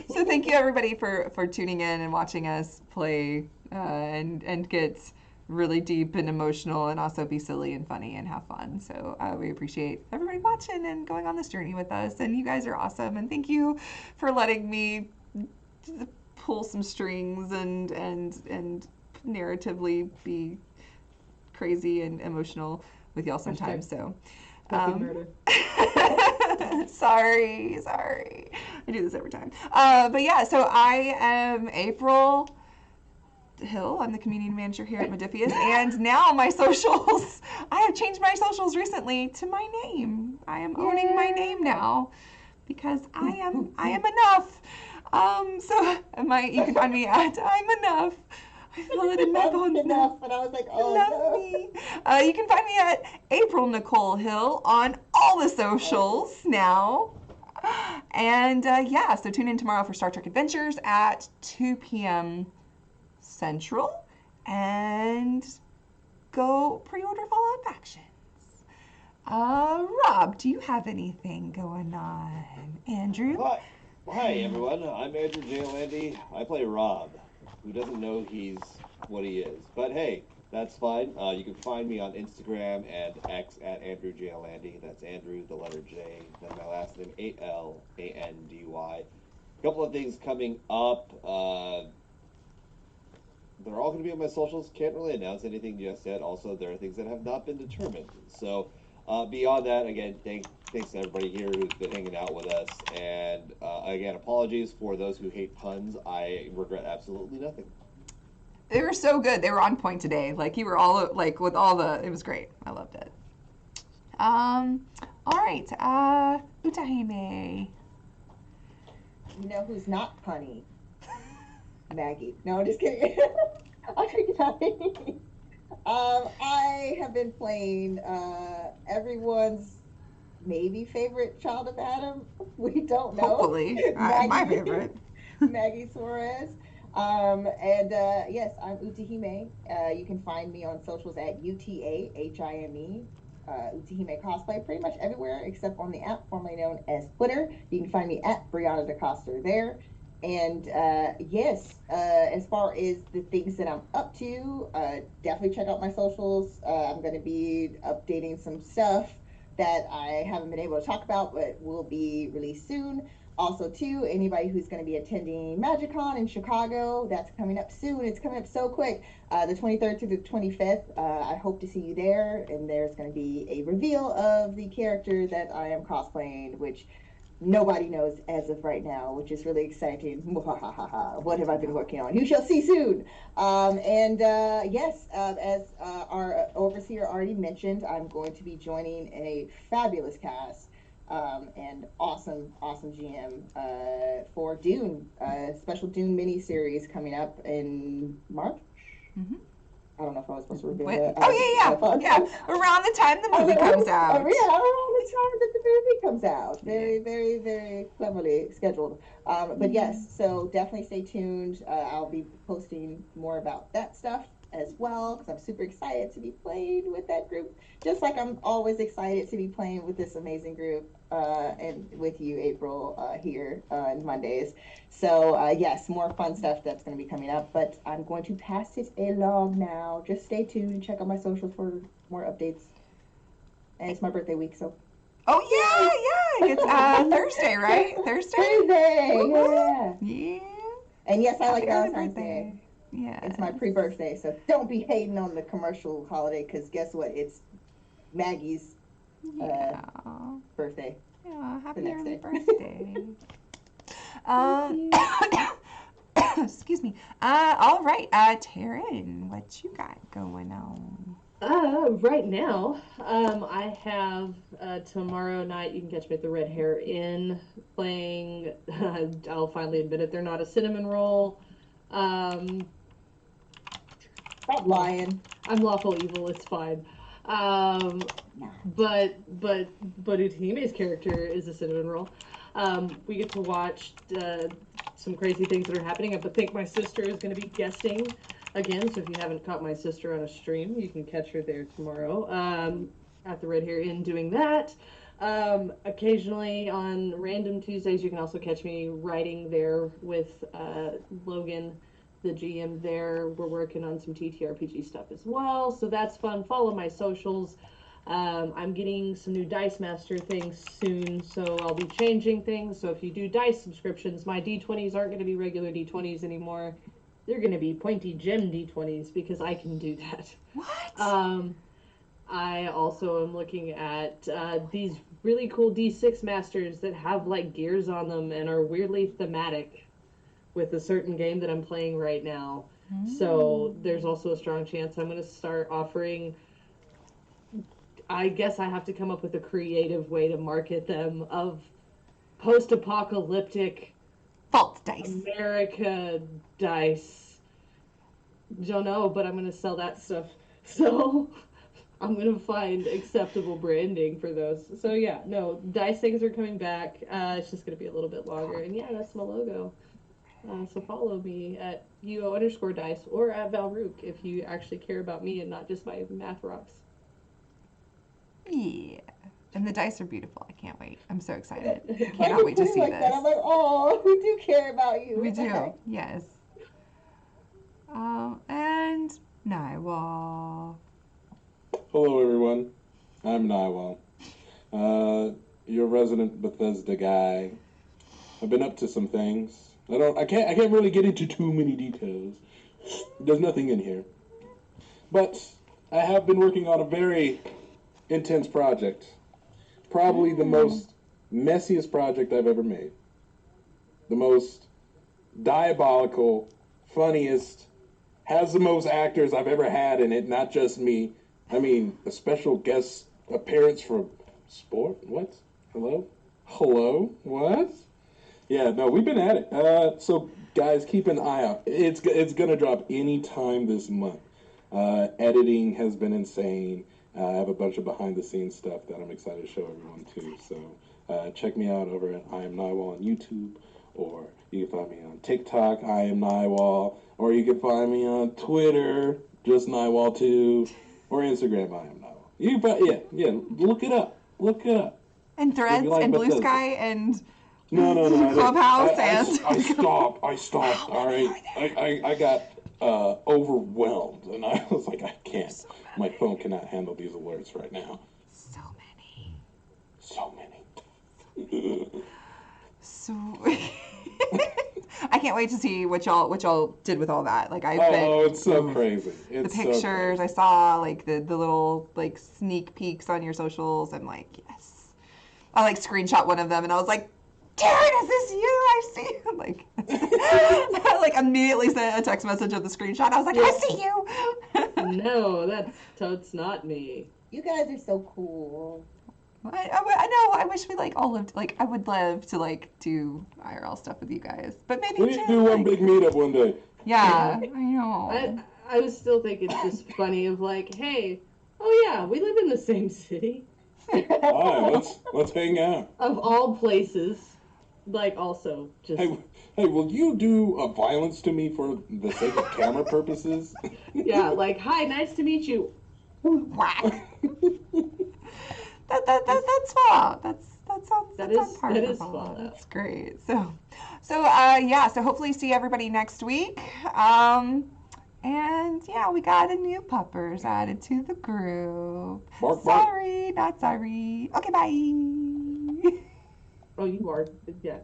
So thank you everybody for tuning in and watching us play and get really deep and emotional and also be silly and funny and have fun. So we appreciate everybody watching and going on this journey with us. And you guys are awesome. And thank you for letting me pull some strings and narratively be crazy and emotional with y'all sometimes. So. Murder. Sorry. I do this every time. But yeah, so I am April Hill. I'm the community manager here at Modiphius, and now my socials. I have changed my socials recently to my name. I am owning my name now because I am enough. So you can find me at I'm enough. I feel it in my bones now. And I was like, oh Love no. me. You can find me at April Nicole Hill on all the socials now. And yeah, so tune in tomorrow for Star Trek Adventures at 2 p.m. Central, and go pre-order Fallout Factions. Rob, do you have anything going on? Andrew? Hi everyone, I'm Andrew J. Landy. I play Rob, who doesn't know he's what he is. But hey, that's fine. You can find me on Instagram and X at Andrew J. Landy. That's Andrew, the letter J, then my last name, A-L-A-N-D-Y. A couple of things coming up. They're all going to be on my socials. Can't really announce anything just yet. Also, there are things that have not been determined. So, beyond that, again, thanks to everybody here who's been hanging out with us. And again, apologies for those who hate puns. I regret absolutely nothing. They were so good. They were on point today. Like, you were all, like, with all the, it was great. I loved it. All right. Utahime. You know who's not punny? Maggie. No, I'm just kidding. I'll take it out. I have been playing everyone's maybe favorite child of Adam. We don't know. Hopefully. My favorite. Maggie Suarez. Yes, I'm Utahime. You can find me on socials at UTAHIME. Utahime Cosplay, pretty much everywhere except on the app formerly known as Twitter. You can find me at Brianna DeCoster there. And yes, as far as the things that I'm up to, definitely check out my socials. I'm going to be updating some stuff that I haven't been able to talk about, but will be released soon. Also, too, anybody who's going to be attending MagicCon in Chicago, that's coming up soon. It's coming up so quick. The 23rd through the 25th, I hope to see you there. And there's going to be a reveal of the character that I am cosplaying, which nobody knows as of right now, which is really exciting. What have I been working on? You shall see soon. Yes, as our overseer already mentioned, I'm going to be joining a fabulous cast and awesome GM for Dune, special Dune mini-series coming up in March. Mm-hmm. I don't know if I was supposed to reveal that. Yeah. Around the time the movie comes out. Yeah, around the time that the movie comes out. Very, very, very cleverly scheduled. But yes, so definitely stay tuned. I'll be posting more about that stuff as well, because I'm super excited to be playing with that group. Just like I'm always excited to be playing with this amazing group and with you, April, here on Mondays. So yes, more fun stuff that's going to be coming up, but I'm going to pass it along now. Just stay tuned, check out my socials for more updates. And it's my birthday week, so. Oh yeah, it's Thursday, right? Thursday, yeah. Yeah. And yes, I like Happy Valentine's birthday. Day. Yeah. It's my pre-birthday, so don't be hating on the commercial holiday, because guess what? It's Maggie's birthday. Yeah, happy next early day. birthday. Excuse me. All right, Taryn, what you got going on? Right now, I have tomorrow night. You can catch me at the Red Hair Inn playing. I'll finally admit it. They're not a cinnamon roll. Stop lying. I'm lawful evil. It's fine. But Utahime's character is a cinnamon roll. We get to watch some crazy things that are happening. I think my sister is going to be guesting again. So if you haven't caught my sister on a stream, you can catch her there tomorrow at the Red Hair Inn doing that. Occasionally on random Tuesdays, you can also catch me writing there with Logan, the GM there. We're working on some TTRPG stuff as well, so that's fun. Follow my socials. I'm getting some new Dice Master things soon, so I'll be changing things. So if you do Dice subscriptions, my D20s aren't going to be regular D20s anymore. They're going to be pointy gem D20s because I can do that. What? I also am looking at these really cool D6 Masters that have like gears on them and are weirdly thematic with a certain game that I'm playing right now. So there's also a strong chance I'm going to start offering. I guess I have to come up with a creative way to market them of post-apocalyptic False dice. America dice. Don't know, but I'm going to sell that stuff. So I'm going to find acceptable branding for those. So yeah, no, dice things are coming back. It's just going to be a little bit longer. And yeah, that's my logo. So follow me at UO_dice or at Valrook if you actually care about me and not just my math rocks. Yeah. And the dice are beautiful. I can't wait. I'm so excited. Why Cannot you wait to put it see like this. that? I'm like, oh, we do care about you. We do. Yes. And Naiwal. Hello, everyone. I'm Naiwal. Your resident Bethesda guy. I've been up to some things. I can't really get into too many details. There's nothing in here. But I have been working on a very intense project. Probably the most messiest project I've ever made. The most diabolical, funniest, has the most actors I've ever had in it, not just me. I mean, a special guest appearance from Sport? What? Hello? Hello? What? Yeah, no, we've been at it. So, guys, keep an eye out. It's going to drop any time this month. Editing has been insane. I have a bunch of behind-the-scenes stuff that I'm excited to show everyone, too. So, check me out over at I Am Naiwal on YouTube, or you can find me on TikTok, I Am Naiwal, or you can find me on Twitter, just Naiwal2, or Instagram, I Am Naiwal. You can find, yeah, look it up. Look it up. And Threads like and Blue Bethesda. Sky and No. Clubhouse and... I stopped, all right? I got overwhelmed, and I was like, I can't. My phone cannot handle these alerts right now. So many. So many. So... I can't wait to see what y'all did with all that. Like it's so crazy. The pictures I saw, like the little like sneak peeks on your socials. I'm like, yes. I like screenshot one of them and I was like, Darren, is this you? I see you. Like, I like immediately sent a text message of the screenshot. I was like, I see you. No, that's not me. You guys are so cool. I know. I wish we like all lived. Like, I would love to like do IRL stuff with you guys, but maybe We need to do one big meetup one day. Yeah, I know. I was still thinking it's just funny of like, hey, oh yeah, we live in the same city. All right, let's hang out. Of all places, like also just. Hey, will you do a violence to me for the sake of camera purposes? Yeah, like, hi, nice to meet you. Whack. That's fun. That sounds powerful. That's great. So hopefully see everybody next week. And yeah, we got a new puppers added to the group. Bark. Sorry, not sorry. Okay, bye. Oh, you are. Yeah.